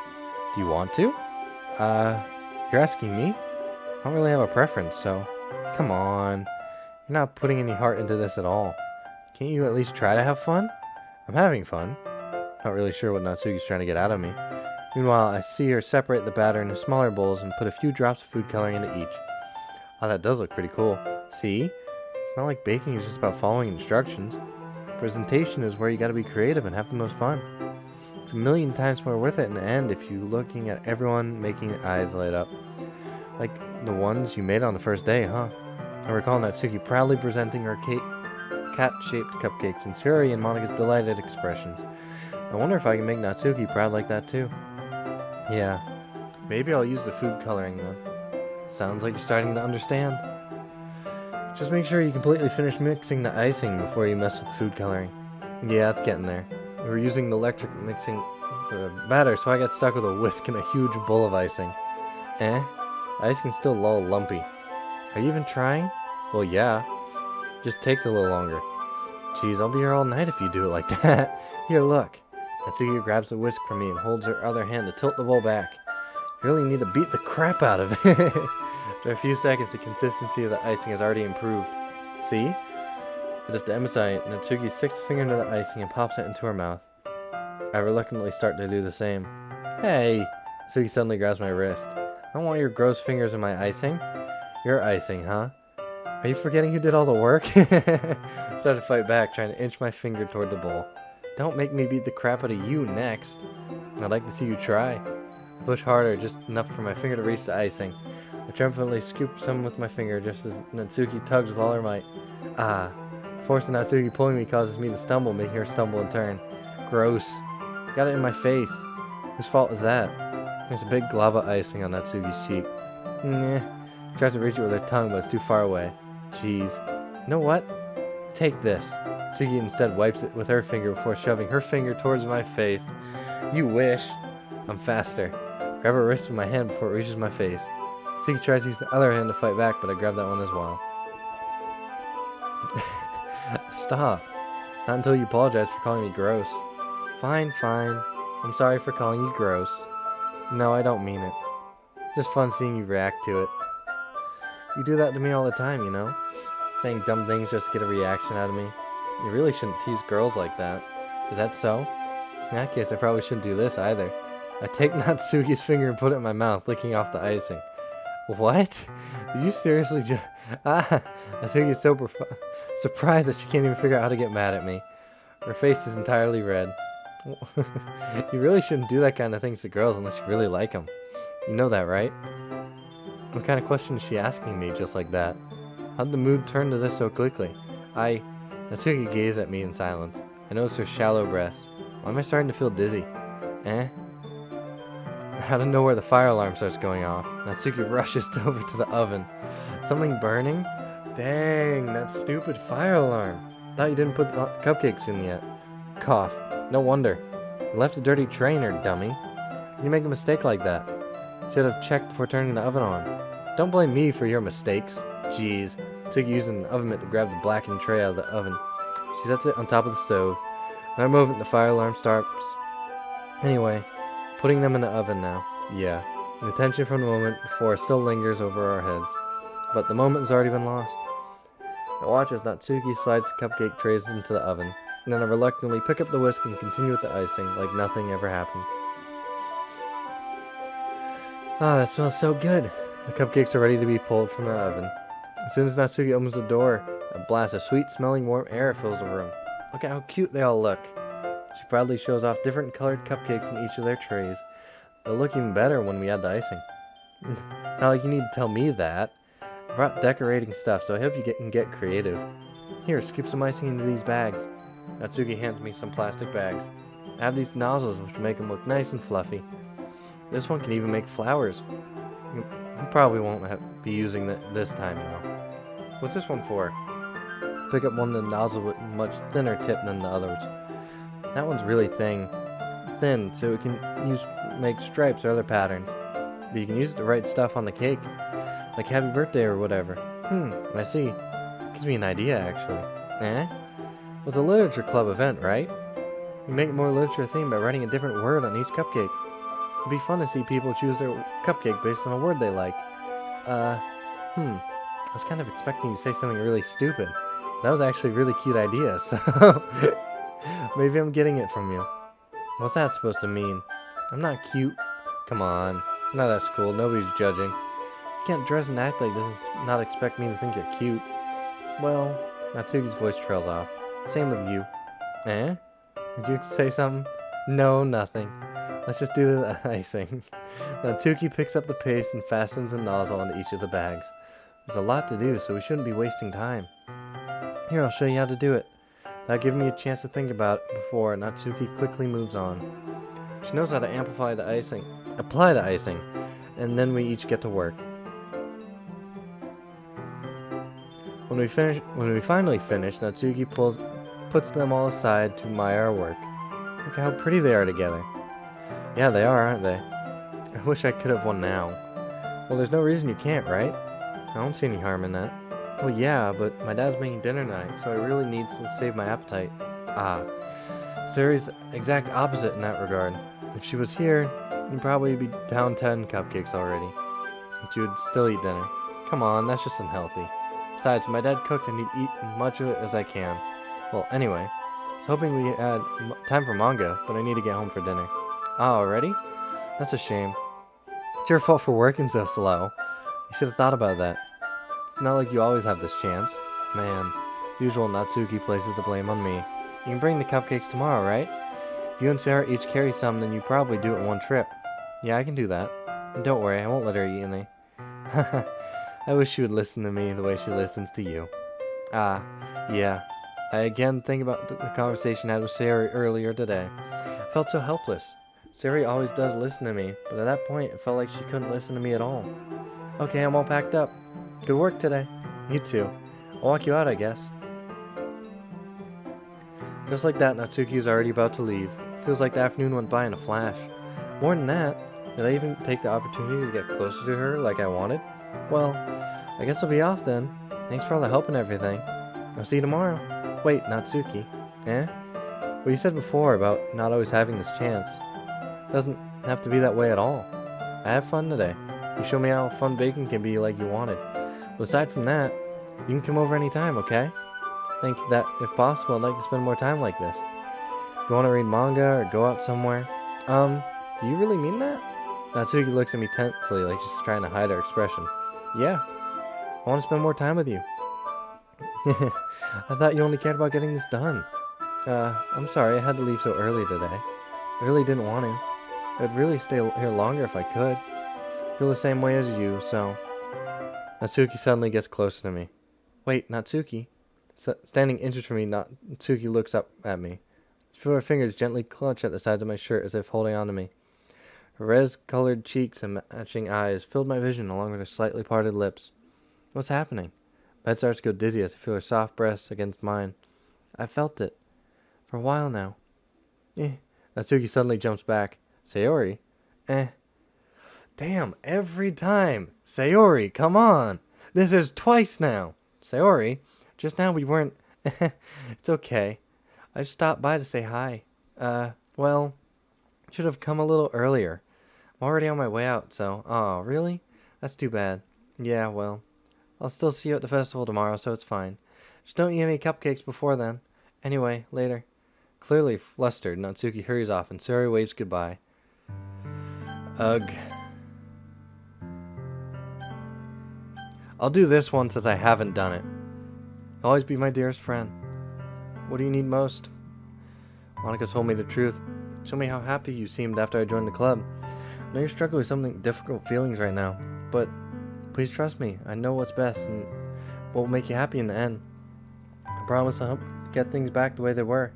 Do you want to? You're asking me? I don't really have a preference, so... Come on. You're not putting any heart into this at all. Can't you at least try to have fun? I'm having fun. Not really sure what Natsuki's trying to get out of me. Meanwhile, I see her separate the batter into smaller bowls and put a few drops of food coloring into each. Oh, that does look pretty cool. See? It's not like baking is just about following instructions. Presentation is where you gotta be creative and have the most fun. It's a million times more worth it in the end if you're looking at everyone making their eyes light up. Like the ones you made on the first day, huh? I recall Natsuki proudly presenting her cat-shaped cupcakes and Suri and Monica's delighted expressions. I wonder if I can make Natsuki proud like that too. Yeah, maybe I'll use the food coloring then. Sounds like you're starting to understand. Just make sure you completely finish mixing the icing before you mess with the food coloring. Yeah, it's getting there. We were using the electric mixing for the batter, so I got stuck with a whisk and a huge bowl of icing. The icing's still a little lumpy. Are you even trying? Well, yeah. Just takes a little longer. Jeez, I'll be here all night if you do it like that. Here, look. Natsuki grabs a whisk from me and holds her other hand to tilt the bowl back. You really need to beat the crap out of it. After a few seconds, the consistency of the icing has already improved. See? As if to emphasize, Natsuki sticks a finger into the icing and pops it into her mouth. I reluctantly start to do the same. Hey! Natsuki suddenly grabs my wrist. I don't want your gross fingers in my icing. Your icing, huh? Are you forgetting who did all the work? I started to fight back, trying to inch my finger toward the bowl. Don't make me beat the crap out of you next. I'd like to see you try. I push harder, just enough for my finger to reach the icing. I triumphantly scoop some with my finger, just as Natsuki tugs with all her might. Ah. Force of Natsuki pulling me causes me to stumble, making her stumble in turn. Gross. Got it in my face. Whose fault is that? There's a big glob of icing on Natsuki's cheek. Nah. She tries to reach it with her tongue, but it's too far away. Jeez. You know what? Take this. Natsuki instead wipes it with her finger before shoving her finger towards my face. You wish. I'm faster. Grab her wrist with my hand before it reaches my face. Natsuki tries to use the other hand to fight back, but I grab that one as well. Stop. Not until you apologize for calling me gross. Fine, fine. I'm sorry for calling you gross. No, I don't mean it. Just fun seeing you react to it. You do that to me all the time, you know? Saying dumb things just to get a reaction out of me. You really shouldn't tease girls like that. Is that so? In that case, I probably shouldn't do this either. I take Natsuki's finger and put it in my mouth, licking off the icing. What? Did you seriously just... Natsuki's so surprised that she can't even figure out how to get mad at me. Her face is entirely red. You really shouldn't do that kind of things to girls unless you really like them. You know that, right? What kind of question is she asking me just like that? How'd the mood turn to this so quickly? Natsuki gazed at me in silence. I noticed her shallow breaths. Why am I starting to feel dizzy? Out of nowhere, the fire alarm starts going off. Natsuki rushes over to the oven. Something burning? Dang, that stupid fire alarm. Thought you didn't put the cupcakes in yet. Cough. No wonder. You left a dirty tray in her, dummy. You make a mistake like that. Should have checked before turning the oven on. Don't blame me for your mistakes. Jeez. Natsuki using the oven mitt to grab the blackened tray out of the oven. She sets it on top of the stove. Another moment, the fire alarm starts. Anyway, putting them in the oven now. Yeah. The tension from the moment before still lingers over our heads. But the moment has already been lost. I watch as Natsuki slides the cupcake trays into the oven. And then I reluctantly pick up the whisk and continue with the icing like nothing ever happened. Ah, that smells so good. The cupcakes are ready to be pulled from the oven. As soon as Natsuki opens the door, a blast of sweet-smelling warm air fills the room. Look at how cute they all look. She proudly shows off different colored cupcakes in each of their trays. They'll look even better when we add the icing. Not like you need to tell me that. I brought decorating stuff, so I hope you can get creative. Here, scoop some icing into these bags. Natsuki hands me some plastic bags. I have these nozzles which make them look nice and fluffy. This one can even make flowers. You probably won't be using this time though. What's this one for? Pick up one of the nozzles with much thinner tip than the others. That one's really thin, so it can make stripes or other patterns. But you can use it to write stuff on the cake, like happy birthday or whatever. I see. Gives me an idea, actually. It was a literature club event, right? You make more literature theme by writing a different word on each cupcake. It'd be fun to see people choose their cupcake based on a word they like. I was kind of expecting you to say something really stupid. That was actually a really cute idea, so maybe I'm getting it from you. What's that supposed to mean? I'm not cute. Come on. I'm not at school. Nobody's judging. You can't dress and act like this and not expect me to think you're cute. Well, Natsuki's voice trails off. Same with you. Did you say something? No, nothing. Let's just do the icing. Natsuki picks up the paste and fastens a nozzle onto each of the bags. There's a lot to do, so we shouldn't be wasting time. Here, I'll show you how to do it. Without giving me a chance to think about it before, Natsuki quickly moves on. She knows how to apply the icing, and then we each get to work. When we finally finish, Natsuki puts them all aside to admire our work. Look how pretty they are together. Yeah, they are, aren't they? I wish I could have one now. Well, there's no reason you can't, right? I don't see any harm in that. Well, yeah, but my dad's making dinner tonight, so I really need to save my appetite. Sayori's exact opposite in that regard. If she was here, you'd probably be down 10 cupcakes already. But you would still eat dinner. Come on, that's just unhealthy. Besides, my dad cooks and he'd eat as much of it as I can. Well, anyway, I was hoping we had time for manga, but I need to get home for dinner. Already? That's a shame. It's your fault for working so slow. You should have thought about that. It's not like you always have this chance. Man, usual Natsuki places the blame on me. You can bring the cupcakes tomorrow, right? If you and Sarah each carry some, then you probably do it in one trip. Yeah, I can do that. And don't worry, I won't let her eat any. I wish she would listen to me the way she listens to you. Yeah. I again think about the conversation I had with Sarah earlier today. I felt so helpless. Sarah always does listen to me, but at that point, it felt like she couldn't listen to me at all. Okay, I'm all packed up. Good work today. You too. I'll walk you out, I guess. Just like that, Natsuki's already about to leave. Feels like the afternoon went by in a flash. More than that, did I even take the opportunity to get closer to her like I wanted? Well, I guess I'll be off then. Thanks for all the help and everything. I'll see you tomorrow. Wait, Natsuki. What you said before about not always having this chance. Doesn't have to be that way at all. I have fun today. You show me how fun baking can be like you wanted. But aside from that, you can come over anytime, okay? I think that, if possible, I'd like to spend more time like this. If you want to read manga or go out somewhere. Do you really mean that? Natsuki looks at me tensely like she's trying to hide her expression. Yeah. I want to spend more time with you. I thought you only cared about getting this done. I'm sorry I had to leave so early today. I really didn't want to. I'd really stay here longer if I could. I feel the same way as you, so... Natsuki suddenly gets closer to me. Wait, Natsuki? Standing inches from me, Natsuki looks up at me. I feel her fingers gently clutch at the sides of my shirt as if holding on to me. Her rose-colored cheeks and matching eyes filled my vision along with her slightly parted lips. What's happening? My head starts to go dizzy as I feel her soft breasts against mine. I've felt it. For a while now. Natsuki suddenly jumps back. Sayori? Damn, every time. Sayori, come on. This is twice now. Sayori, just now we weren't... It's okay. I just stopped by to say hi. Well, should have come a little earlier. I'm already on my way out, so... Oh, really? That's too bad. Yeah, well, I'll still see you at the festival tomorrow, so it's fine. Just don't eat any cupcakes before then. Anyway, later. Clearly flustered, Natsuki hurries off and Sayori waves goodbye. Ugh. I'll do this one since I haven't done it. Always be my dearest friend. What do you need most? Monica told me the truth. Show me how happy you seemed after I joined the club. I know you're struggling with some difficult feelings right now, but please trust me. I know what's best and what will make you happy in the end. I promise I'll help get things back the way they were.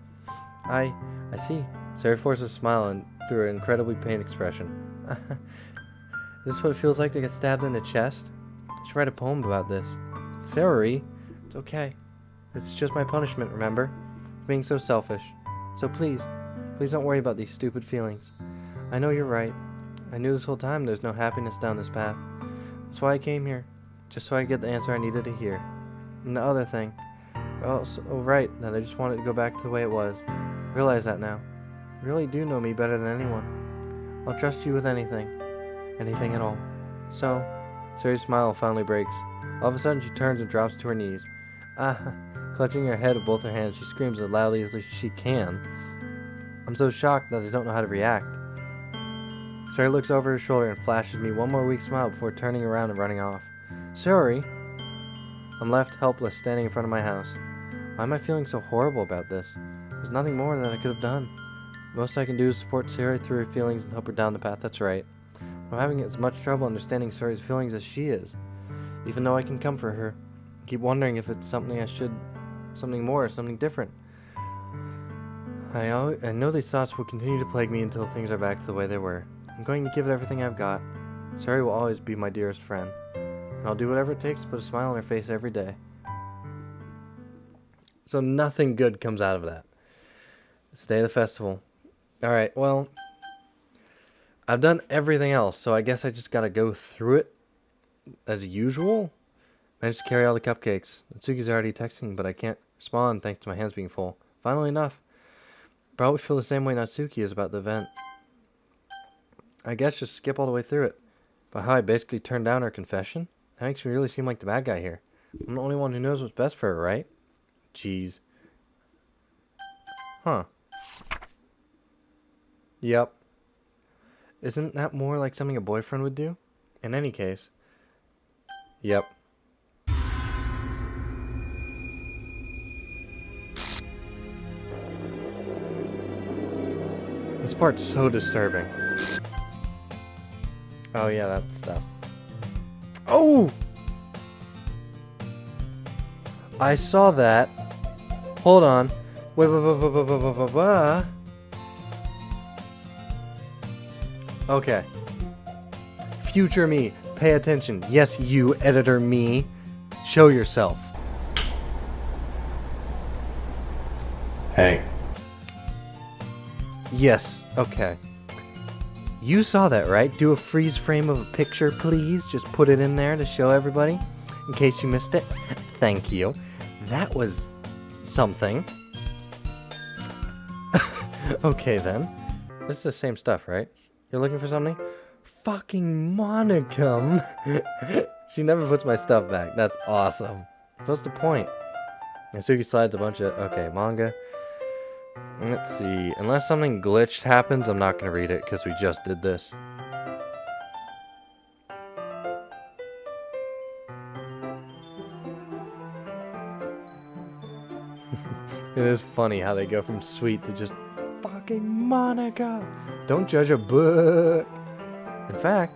I see. Sayori forced a smile and through an incredibly pained expression. Is this what it feels like to get stabbed in the chest? I should write a poem about this. Sayori, it's okay. This is just my punishment, remember? For being so selfish. So please don't worry about these stupid feelings. I know you're right. I knew this whole time there's no happiness down this path. That's why I came here. Just so I could get the answer I needed to hear. And the other thing. Well, so right, that I just wanted to go back to the way it was. I realize that now. You really do know me better than anyone. I'll trust you with anything. Anything at all. So, Sayori's smile finally breaks. All of a sudden, she turns and drops to her knees. Clutching her head with both her hands, she screams as loudly as she can. I'm so shocked that I don't know how to react. Sayori looks over her shoulder and flashes me one more weak smile before turning around and running off. Sayori! I'm left helpless standing in front of my house. Why am I feeling so horrible about this? There's nothing more that I could have done. The most I can do is support Sayori through her feelings and help her down the path that's right. I'm having as much trouble understanding Sayori's feelings as she is. Even though I can comfort her, I keep wondering if it's something more, something different. I know these thoughts will continue to plague me until things are back to the way they were. I'm going to give it everything I've got. Sayori will always be my dearest friend. And I'll do whatever it takes to put a smile on her face every day. So nothing good comes out of that. It's the day of the festival. Alright, well, I've done everything else, so I guess I just gotta go through it as usual. Managed to carry all the cupcakes. Natsuki's already texting, but I can't respond thanks to my hands being full. Finally enough. Probably feel the same way Natsuki is about the event. I guess just skip all the way through it. But how I basically turned down her confession? That makes me really seem like the bad guy here. I'm the only one who knows what's best for her, right? Jeez. Huh. Yep. Isn't that more like something a boyfriend would do? In any case. Yep. This part's so disturbing. Oh yeah, that stuff. Oh! I saw that. Hold on. Wait. Okay. Future me, pay attention. Yes, you, editor me. Show yourself. Hey. Yes, okay. You saw that, right? Do a freeze frame of a picture, please. Just put it in there to show everybody, in case you missed it. Thank you. That was something. Okay, then. This is the same stuff, right? You're looking for something? Fucking Monicum. She never puts my stuff back. That's awesome. What's the point? Natsuki slides a bunch of... Okay, manga. Let's see. Unless something glitched happens, I'm not going to read it because we just did this. It is funny how they go from sweet to just fucking Monica. Don't judge a book. In fact,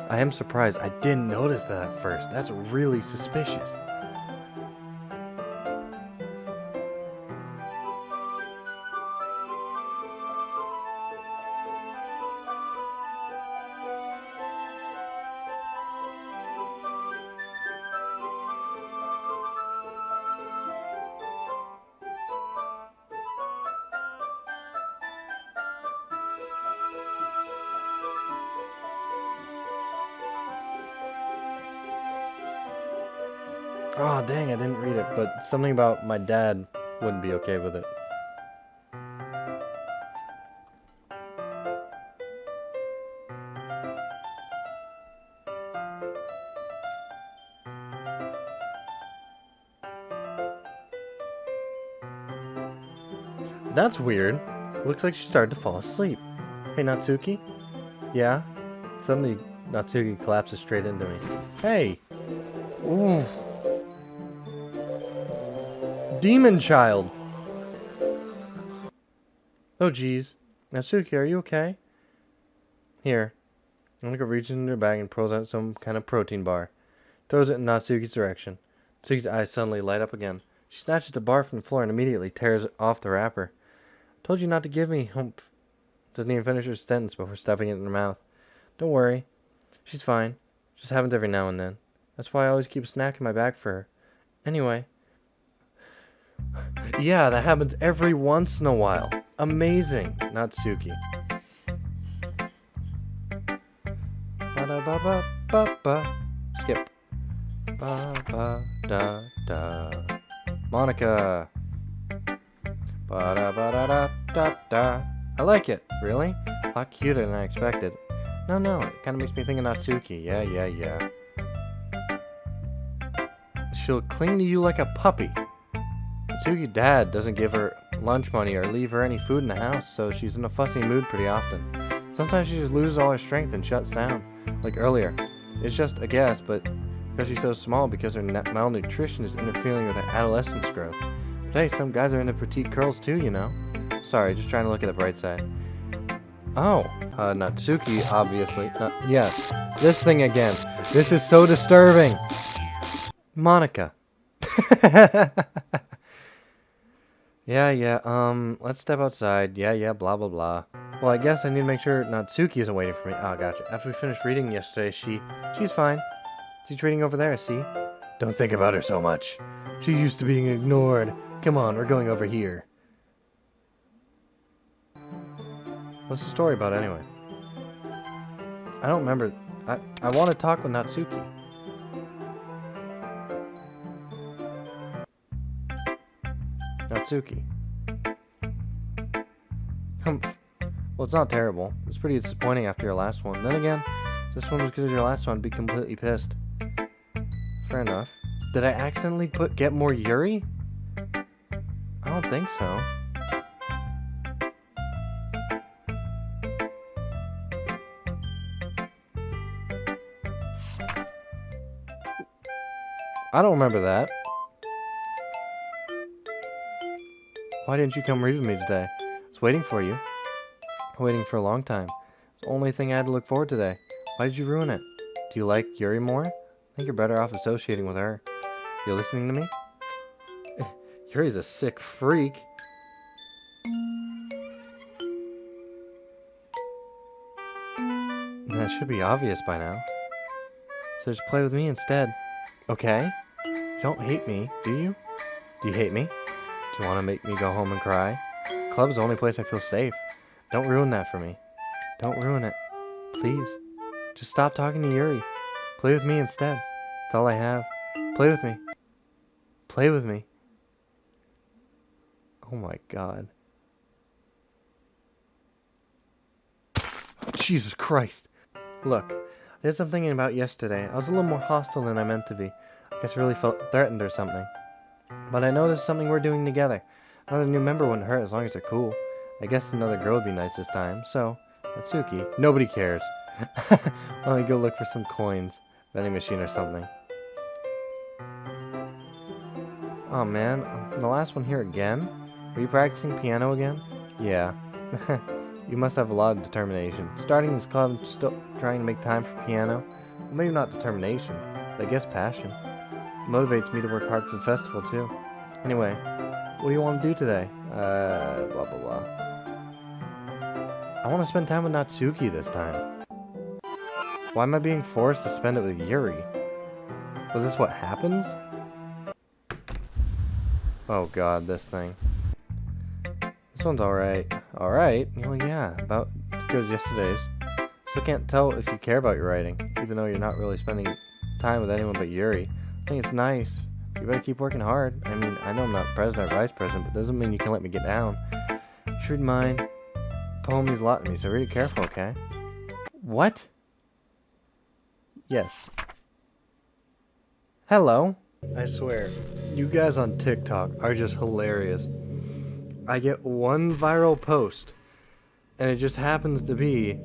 I am surprised I didn't notice that at first. That's really suspicious. Oh, dang, I didn't read it, but something about my dad wouldn't be okay with it. That's weird. Looks like she started to fall asleep. Hey, Natsuki? Yeah? Suddenly, Natsuki collapses straight into me. Hey! Ooh. Demon child! Oh, geez. Natsuki, are you okay? Here. Monica reaches into her bag and pulls out some kind of protein bar. Throws it in Natsuki's direction. Natsuki's eyes suddenly light up again. She snatches the bar from the floor and immediately tears off the wrapper. Told you not to give me hump. Doesn't even finish her sentence before stuffing it in her mouth. Don't worry. She's fine. Just happens every now and then. That's why I always keep a snack in my bag for her. Anyway. Yeah, that happens every once in a while. Amazing. Natsuki. Ba-da-ba-ba-ba-ba. Skip. Ba-ba-da-da. Monica. Ba-da-ba-da-da-da-da. I like it. Really? A lot cuter than I expected. No, it kind of makes me think of Natsuki. Yeah. She'll cling to you like a puppy. Natsuki's dad doesn't give her lunch money or leave her any food in the house, so she's in a fussy mood pretty often. Sometimes she just loses all her strength and shuts down. Like earlier. It's just a guess, but because she's so small, because her malnutrition is interfering with her adolescence growth. But hey, some guys are into petite curls too, you know. Sorry, just trying to look at the bright side. Oh, Natsuki, obviously. Yes, this thing again. This is so disturbing. Monica. Yeah, let's step outside. Yeah, blah, blah, blah. Well, I guess I need to make sure Natsuki isn't waiting for me. Oh, gotcha. After we finished reading yesterday, she's fine. She's reading over there, see? Don't think about her so much. She's used to being ignored. Come on, we're going over here. What's the story about anyway? I don't remember. I want to talk with Natsuki. Natsuki. Well, it's not terrible. It's pretty disappointing after your last one. Then again, if this one was good as your last one, I'd be completely pissed. Fair enough. Did I accidentally get more Yuri? I don't think so. I don't remember that. Why didn't you come read with me today? I was waiting for you. Waiting for a long time. It's the only thing I had to look forward to today. Why did you ruin it? Do you like Yuri more? I think you're better off associating with her. You're listening to me? Yuri's a sick freak. That should be obvious by now. So just play with me instead. Okay? You don't hate me, do you? Do you hate me? Do you want to make me go home and cry? Club's the only place I feel safe. Don't ruin that for me. Don't ruin it. Please. Just stop talking to Yuri. Play with me instead. That's all I have. Play with me. Play with me. Oh my god. Jesus Christ. Look, I did some thinking about yesterday. I was a little more hostile than I meant to be. I guess I really felt threatened or something. But I know there's something we're doing together. Another new member wouldn't hurt as long as they're cool. I guess another girl would be nice this time. So, Natsuki, nobody cares. Let me go look for some coins. Vending machine or something. Oh man, the last one here again? Were you practicing piano again? Yeah. You must have a lot of determination. Starting this club, still trying to make time for piano. Well, maybe not determination, but I guess passion. It motivates me to work hard for the festival too. Anyway, what do you want to do today? Blah blah blah. I want to spend time with Natsuki this time. Why am I being forced to spend it with Yuri? Was this what happens? Oh god, this thing. This one's alright. Alright? Well, yeah, about as good as yesterday's. Still can't tell if you care about your writing, even though you're not really spending time with anyone but Yuri. I think it's nice. You better keep working hard. I mean, I know I'm not president or vice president, but doesn't mean you can let me get down. You should read mine. Poem means a lot to me, so read it careful, okay? What? Yes. Hello? I swear, you guys on TikTok are just hilarious. I get one viral post, and it just happens to be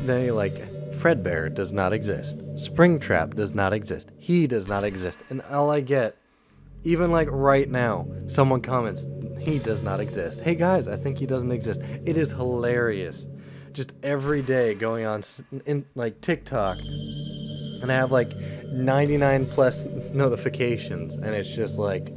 they like Fredbear does not exist, Springtrap does not exist, he does not exist, and all I get, even like right now, someone comments He does not exist. Hey guys, I think he doesn't exist. It is hilarious. Just every day going on in like TikTok, and I have like 99 plus notifications, and it's just like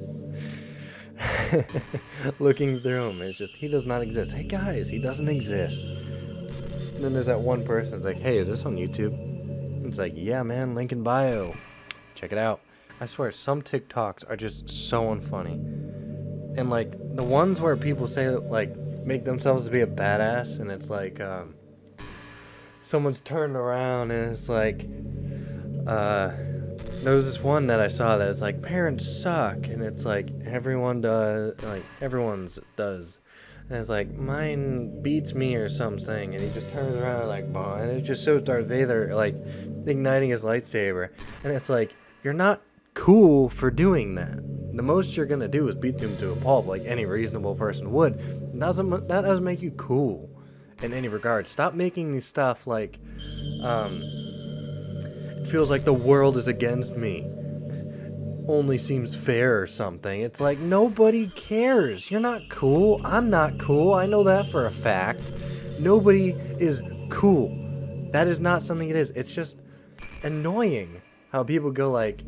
looking through them. It's just he does not exist. Hey guys, he doesn't exist. And then there's that one person that's like, hey, is this on YouTube? It's like, yeah, man, link in bio. Check it out. I swear, some TikToks are just so unfunny. And like the ones where people say like make themselves to be a badass, and it's like someone's turned around and it's like there was this one that I saw that it's like parents suck, and it's like everyone's does, and it's like mine beats me or something, and he just turns around like bah, and it just shows Darth Vader like igniting his lightsaber, and it's like you're not cool for doing that. The most you're gonna do is beat them to a pulp like any reasonable person would. That doesn't make you cool in any regard. Stop making these stuff like it feels like the world is against me, only seems fair or something. It's like nobody cares. You're not cool. I'm not cool. I know that for a fact. Nobody is cool. That is not something it is. It's just annoying how people go like,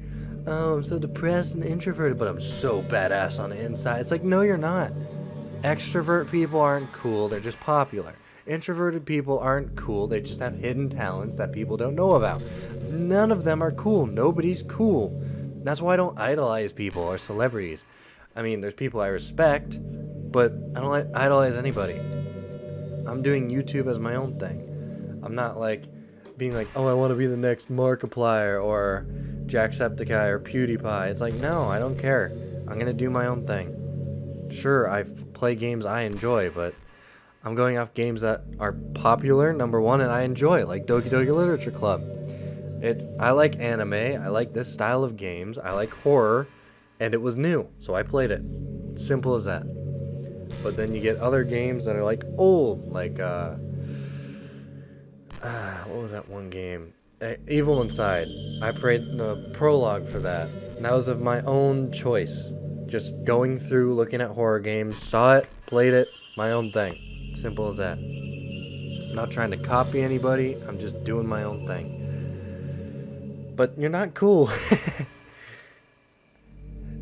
oh, I'm so depressed and introverted, but I'm so badass on the inside. It's like, no, you're not. Extrovert people aren't cool. They're just popular. Introverted people aren't cool. They just have hidden talents that people don't know about. None of them are cool. Nobody's cool. That's why I don't idolize people or celebrities. I mean, there's people I respect, but I don't idolize anybody. I'm doing YouTube as my own thing. I'm not like being like, oh, I want to be the next Markiplier or Jacksepticeye or PewDiePie. It's like, no, I don't care. I'm going to do my own thing. Sure, I play games I enjoy, but I'm going off games that are popular, number one, and I enjoy, like Doki Doki Literature Club. I like anime, I like this style of games, I like horror, and it was new, so I played it. Simple as that. But then you get other games that are like old, like what was that one game? Evil Inside. I played the prologue for that, and that was of my own choice. Just going through, looking at horror games, saw it, played it, my own thing. Simple as that. I'm not trying to copy anybody, I'm just doing my own thing. But you're not cool.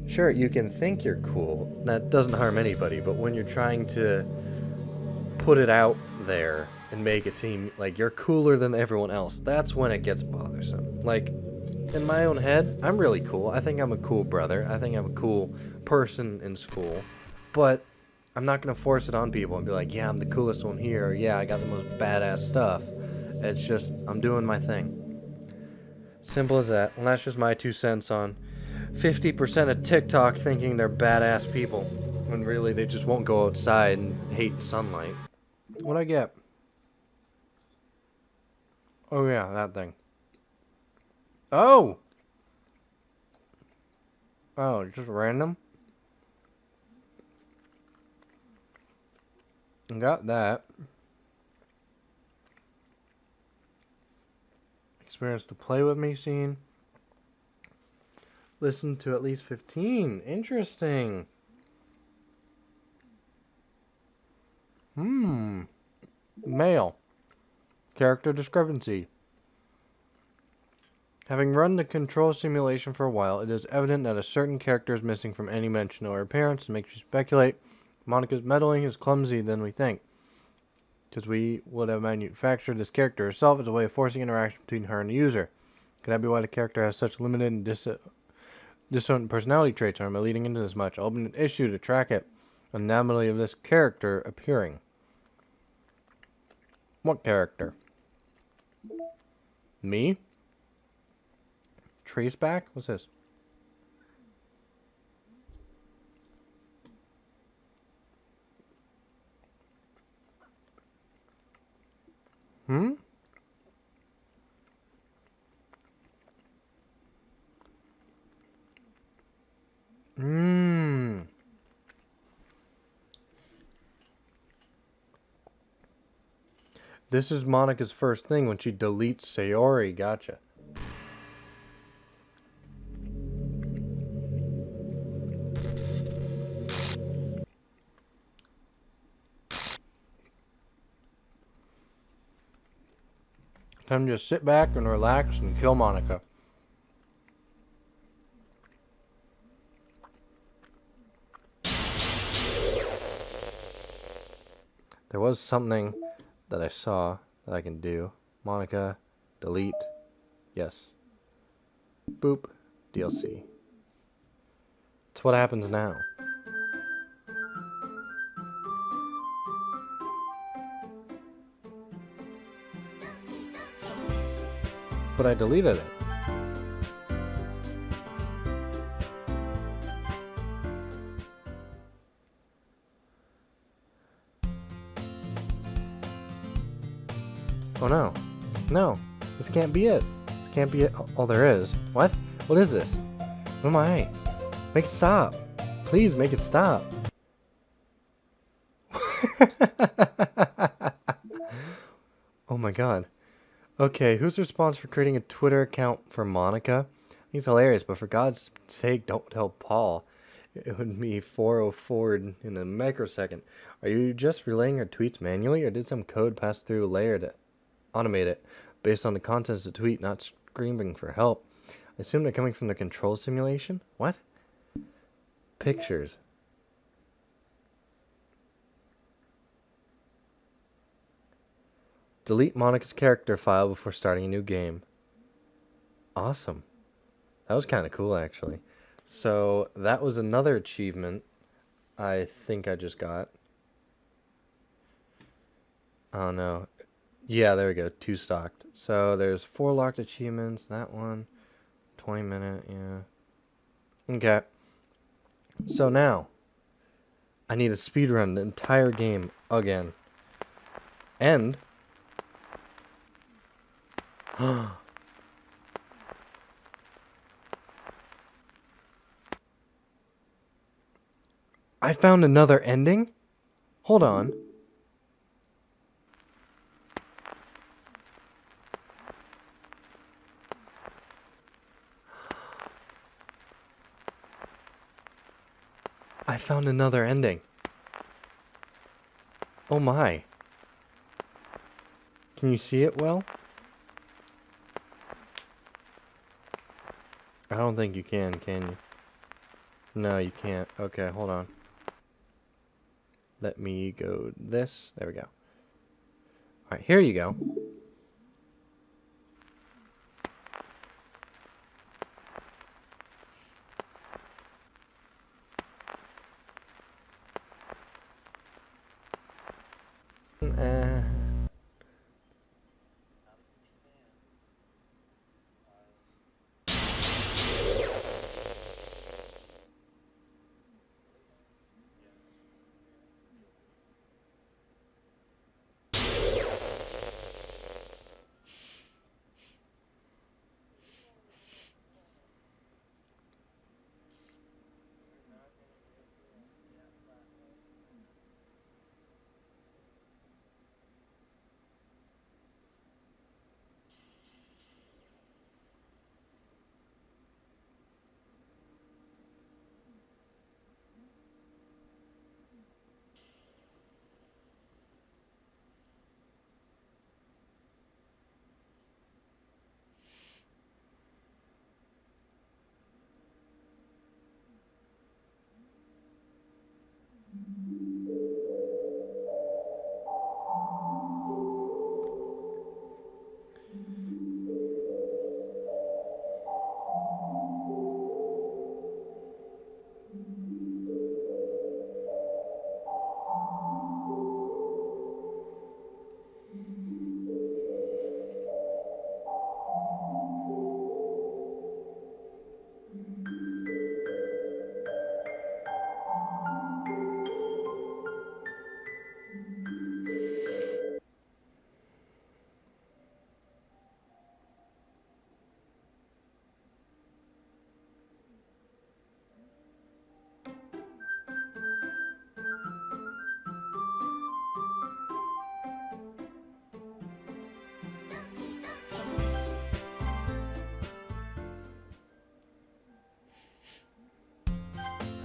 Sure, you can think you're cool. That doesn't harm anybody, but when you're trying to put it out there and make it seem like you're cooler than everyone else, that's when it gets bothersome. Like, in my own head, I'm really cool. I think I'm a cool brother. I think I'm a cool person in school. But I'm not going to force it on people and be like, yeah, I'm the coolest one here, or yeah, I got the most badass stuff. It's just, I'm doing my thing. Simple as that. And that's just my 2 cents on 50% of TikTok thinking they're badass people, when really they just won't go outside and hate sunlight. What'd I get? Oh yeah, that thing. Oh! Oh, just random? Got that. Experience the play with me scene. Listen to at least 15. Interesting. Male. Character discrepancy. Having run the control simulation for a while, it is evident that a certain character is missing from any mention or appearance. It makes you speculate Monica's meddling is clumsy than we think, because we would have manufactured this character herself as a way of forcing interaction between her and the user. Could that be why the character has such limited and dissonant personality traits? Or am I leading into this much? I'll open an issue to track it. Anomaly of this character appearing. What character? Me? Traceback? What's this? Hmm? This is Monica's first thing when she deletes Sayori. Gotcha. Time to just sit back and relax and kill Monica. There was something that I saw that I can do. Monica, delete, yes. Boop, DLC. That's what happens now. But I deleted it. Oh no. No. This can't be it. This can't be it. Oh, there is. What? What is this? What am I? Make it stop. Please make it stop. Oh my god. Okay, who's responsible for creating a Twitter account for Monica? He's hilarious, but for God's sake, don't tell Paul. It would be 404 in a microsecond. Are you just relaying your tweets manually, or did some code pass through a layer to automate it based on the contents of the tweet, not screaming for help? I assume they're coming from the control simulation? What? Pictures. Delete Monica's character file before starting a new game. Awesome. That was kind of cool, actually. So, that was another achievement I think I just got. Oh, no. Yeah, there we go. 2 stocked. So, there's 4 locked achievements. That one. 20 minute, yeah. Okay. So, now. I need to speedrun the entire game again. And... I found another ending? Hold on. I found another ending. Oh my. Can you see it well? I don't think you can you? No, you can't. Okay, hold on. Let me go this. There we go. Alright, here you go.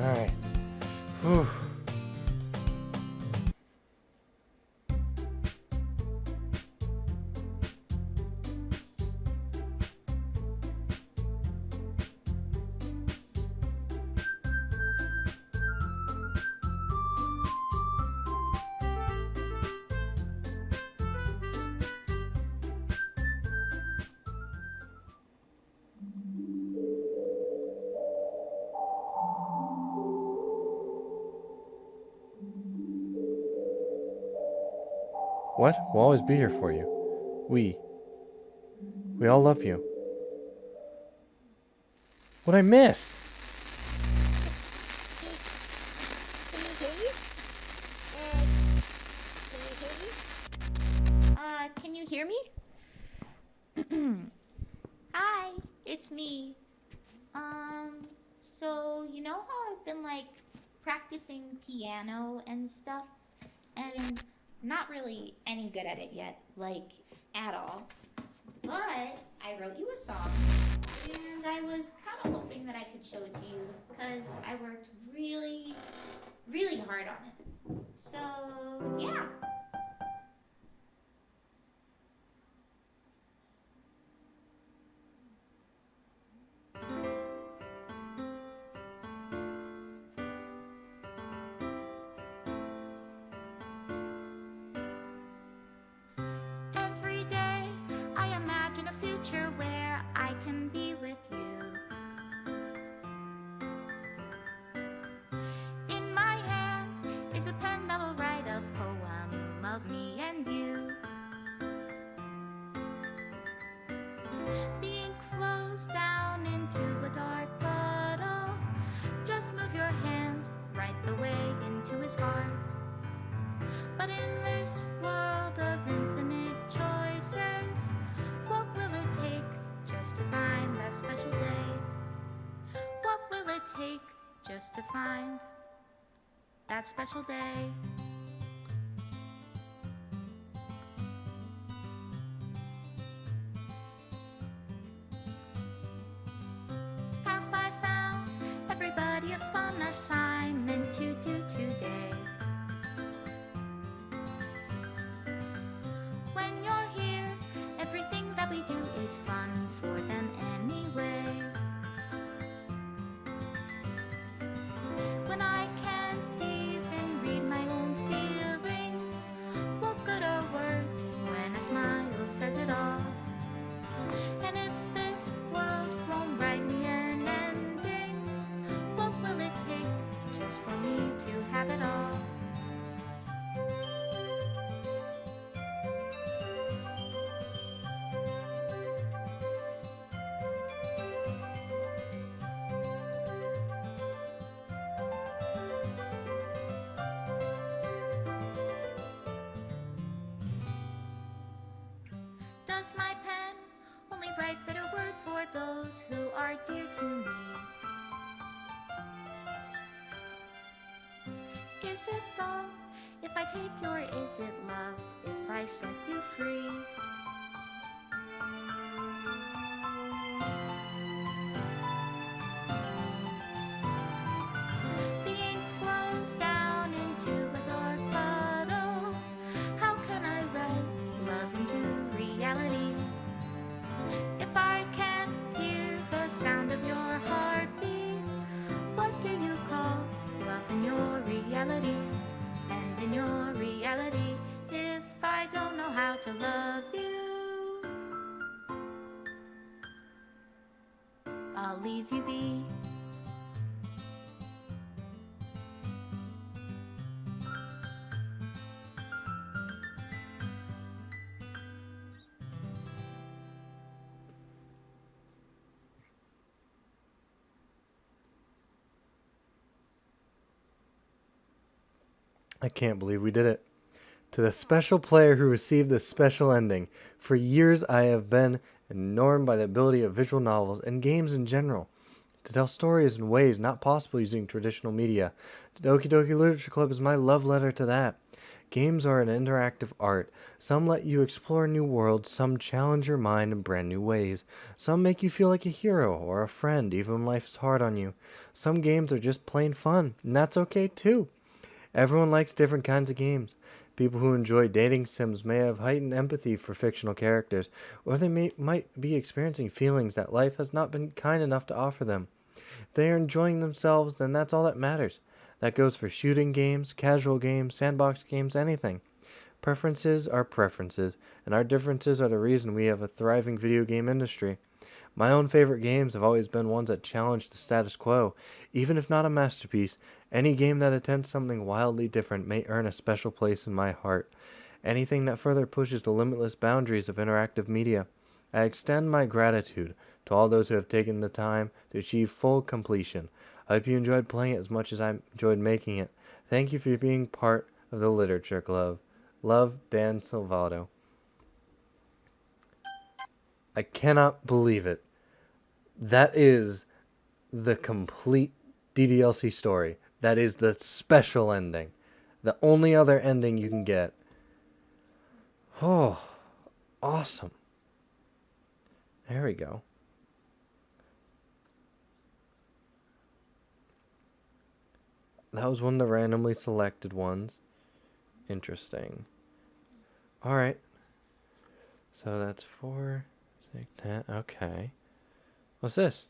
Alright. Whew. What? We'll always be here for you. We. We all love you. What'd I miss? Can you hear me? Hi, it's me. So you know how I've been like practicing piano and stuff, and not really any good at it yet, like at all. But I wrote you a song, and I was kind of hoping that I could show it to you because I worked really, really hard on it. So yeah. Every day I imagine a future where I can be with you. In my hand is a pen that will write a poem of me and you. The ink flows down into a dark puddle. Just move your hand right the way into his heart. But in this world of infinite choices, what will it take just to find that special day? What will it take just to find that special day? Have I found everybody a fun assignment to do today? When you're here, everything that we do is fun for them anyway. When I can't even read my own feelings, what good are words when a smile says it all? And if this world won't write me an ending, what will it take just for me to have it all? Does my pen only write bitter words for those who are dear to me? Is it love if I take you, or is it love if I set you free? The ink flows down into a dark puddle. How can I write love into reality if I can't hear the sound of your heartbeat? What do you call love in your reality? And in your reality, if I don't know how to love you, I'll leave you be. I can't believe we did it. To the special player who received this special ending, for years I have been enormed by the ability of visual novels and games in general to tell stories in ways not possible using traditional media. Doki Doki Literature Club is my love letter to that. Games are an interactive art. Some let you explore new worlds, some challenge your mind in brand new ways. Some make you feel like a hero or a friend even when life is hard on you. Some games are just plain fun, and that's okay too. Everyone likes different kinds of games. People who enjoy dating sims may have heightened empathy for fictional characters, or they might be experiencing feelings that life has not been kind enough to offer them. If they are enjoying themselves, then that's all that matters. That goes for shooting games, casual games, sandbox games, anything. Preferences are preferences, and our differences are the reason we have a thriving video game industry. My own favorite games have always been ones that challenge the status quo. Even if not a masterpiece, any game that attempts something wildly different may earn a special place in my heart. anything that further pushes the limitless boundaries of interactive media. I extend my gratitude to all those who have taken the time to achieve full completion. I hope you enjoyed playing it as much as I enjoyed making it. Thank you for being part of the Literature Club. Love, Dan Salvato. I cannot believe it. That is the complete DDLC story. That is the special ending. The only other ending you can get. Oh, awesome. There we go. That was one of the randomly selected ones. Interesting. Alright. So that's 4, 6, 10. Okay. What's this?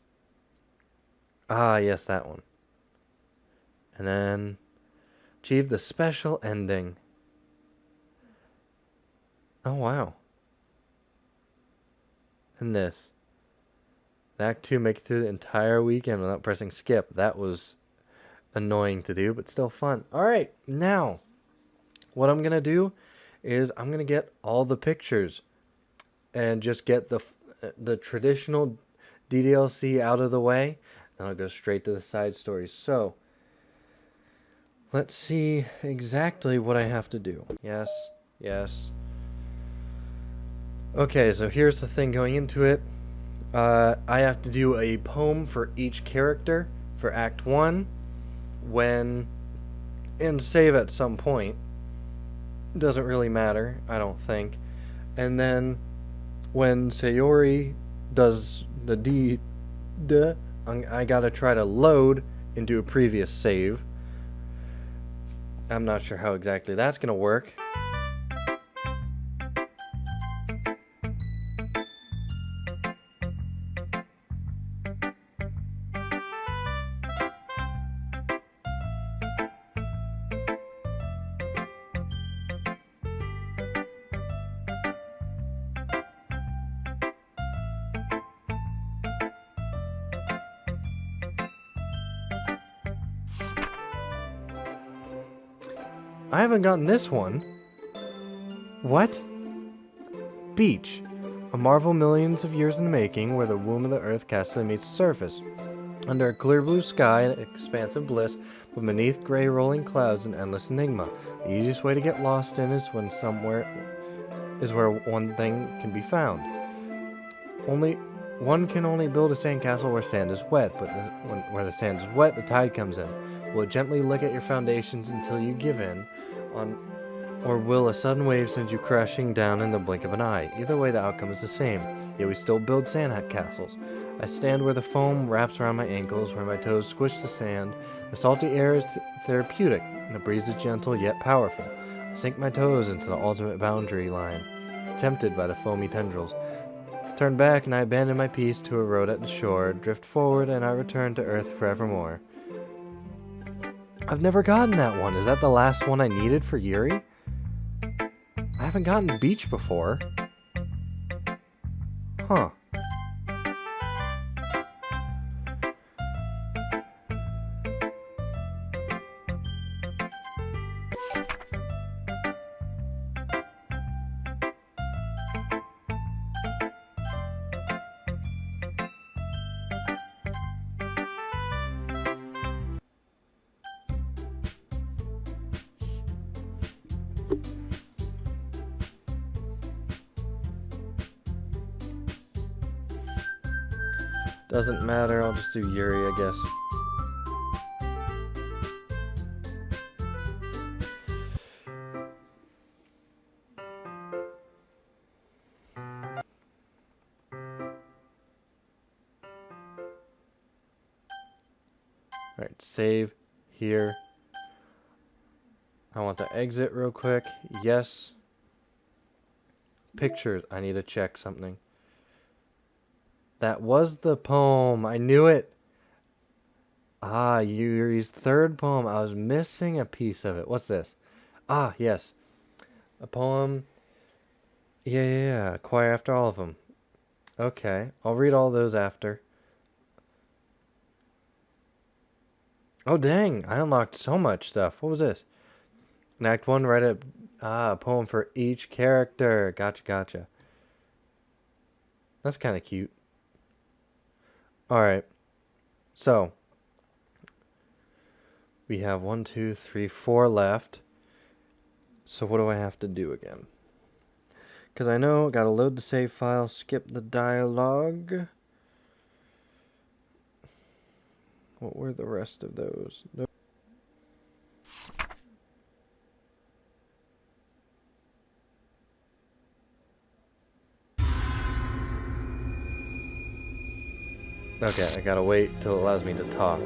Ah, yes, that one. And then achieve the special ending. Oh, wow. And this. Act 2, make it through the entire weekend without pressing skip. That was annoying to do, but still fun. Alright, now, what I'm going to do is I'm going to get all the pictures and just get the traditional DDLC out of the way. Then I'll go straight to the side stories. So, let's see exactly what I have to do. Yes, yes. Okay, so here's the thing going into it. I have to do a poem for each character for Act 1 and save at some point. Doesn't really matter, I don't think. And then when Sayori does the deed, I gotta try to load into a previous save. I'm not sure how exactly that's gonna work. I haven't gotten this one. What? Beach. A marvel millions of years in the making, where the womb of the earth casually meets the surface. Under a clear blue sky, an expansive bliss, but beneath gray rolling clouds, an endless enigma. The easiest way to get lost in is where one thing can be found. One can only build a sandcastle where sand is wet, but where the sand is wet, the tide comes in. Will it gently lick at your foundations until you give in, or will a sudden wave send you crashing down in the blink of an eye? Either way, the outcome is the same. Yet we still build sand castles. I stand where the foam wraps around my ankles, where my toes squish the sand. The salty air is therapeutic, and the breeze is gentle yet powerful. I sink my toes into the ultimate boundary line, tempted by the foamy tendrils. Turn back, and I abandon my peace to a road at the shore, drift forward, and I return to earth forevermore. I've never gotten that one. Is that the last one I needed for Yuri? I haven't gotten Beach before. Huh. Doesn't matter, I'll just do Yuri, I guess. Alright, save here. I want to exit real quick. Yes. Pictures, I need to check something. That was the poem. I knew it. Ah, Yuri's third poem. I was missing a piece of it. What's this? Ah, yes. A poem. Yeah. Choir after all of them. Okay. I'll read all those after. Oh, dang. I unlocked so much stuff. What was this? In Act 1, write a poem for each character. Gotcha, gotcha. That's kind of cute. Alright, so we have 1, 2, 3, 4 left. So what do I have to do again? Because I know, gotta load the save file, skip the dialogue. What were the rest of those? Nope. Okay, I gotta wait till it allows me to talk.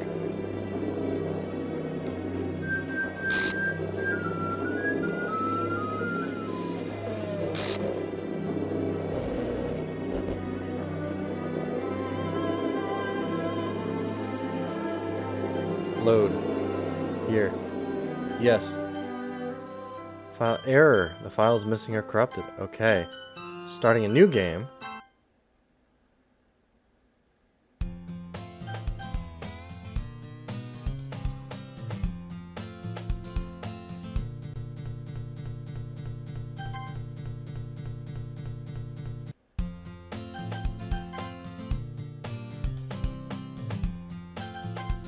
Load. Here. Yes. File error. The file is missing or corrupted. Okay. Starting a new game.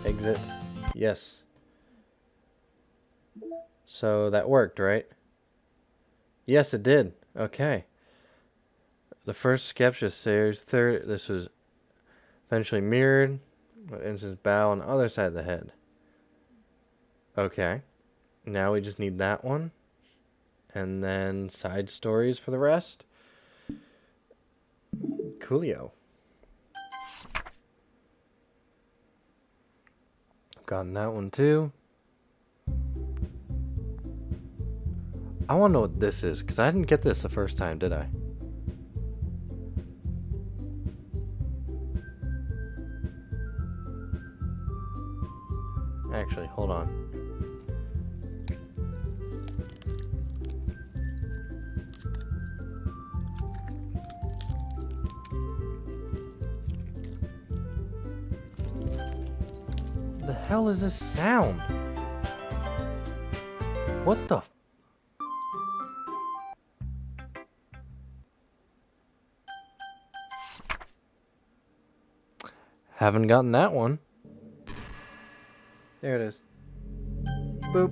Exit. Yes. So that worked, right? Yes, it did. Okay. The first sketch is Sayer's third. This was eventually mirrored. Instance bow on the other side of the head. Okay. Now we just need that one. And then side stories for the rest. Coolio. Gotten that one too. I want to know what this is, because I didn't get this the first time, did I? Actually, hold on. The hell is this sound? What the? Haven't gotten that one. There it is. Boop.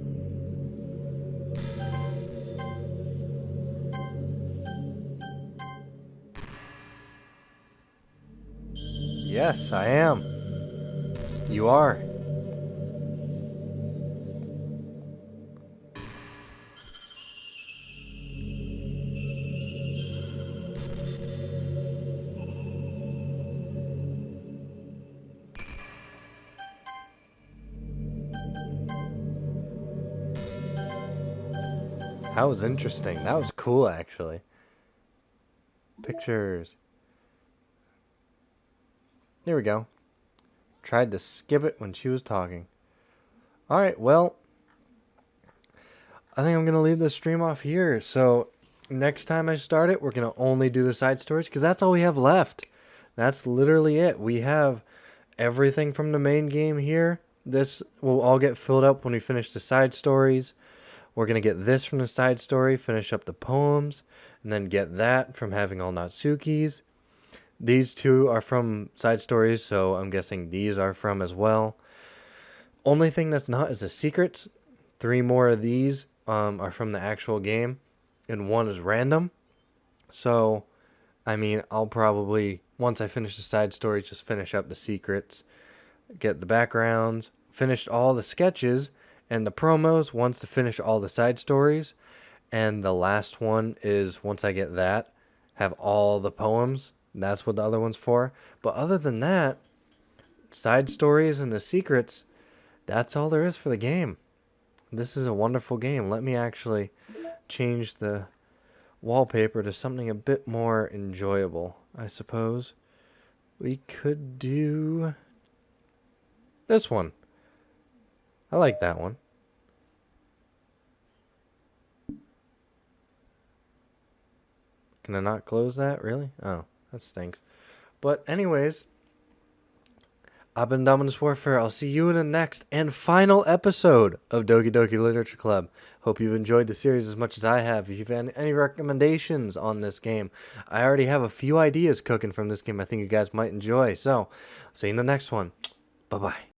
Yes, I am. You are. That was interesting. That was cool, actually. Pictures. Here we go. Tried to skip it when she was talking. Alright, well, I think I'm going to leave the stream off here. So, next time I start it, we're going to only do the side stories, because that's all we have left. That's literally it. We have everything from the main game here. This will all get filled up when we finish the side stories. We're going to get this from the side story, finish up the poems, and then get that from having all Natsukis. These two are from side stories, so I'm guessing these are from as well. Only thing that's not is the secrets. 3 more of these are from the actual game, and 1 is random. So, I mean, I'll probably, once I finish the side stories, just finish up the secrets, get the backgrounds, finished all the sketches, and the promos once to finish all the side stories. And the last one is, once I get that, have all the poems. That's what the other one's for. But other than that, side stories and the secrets, that's all there is for the game. This is a wonderful game. Let me actually change the wallpaper to something a bit more enjoyable, I suppose. We could do this one. I like that one. Can I not close that? Really? Oh, that stinks. But anyways, I've been Dominus Warfare. I'll see you in the next and final episode of Doki Doki Literature Club. Hope you've enjoyed the series as much as I have. If you've had any recommendations on this game, I already have a few ideas cooking from this game I think you guys might enjoy. So, see you in the next one. Bye-bye.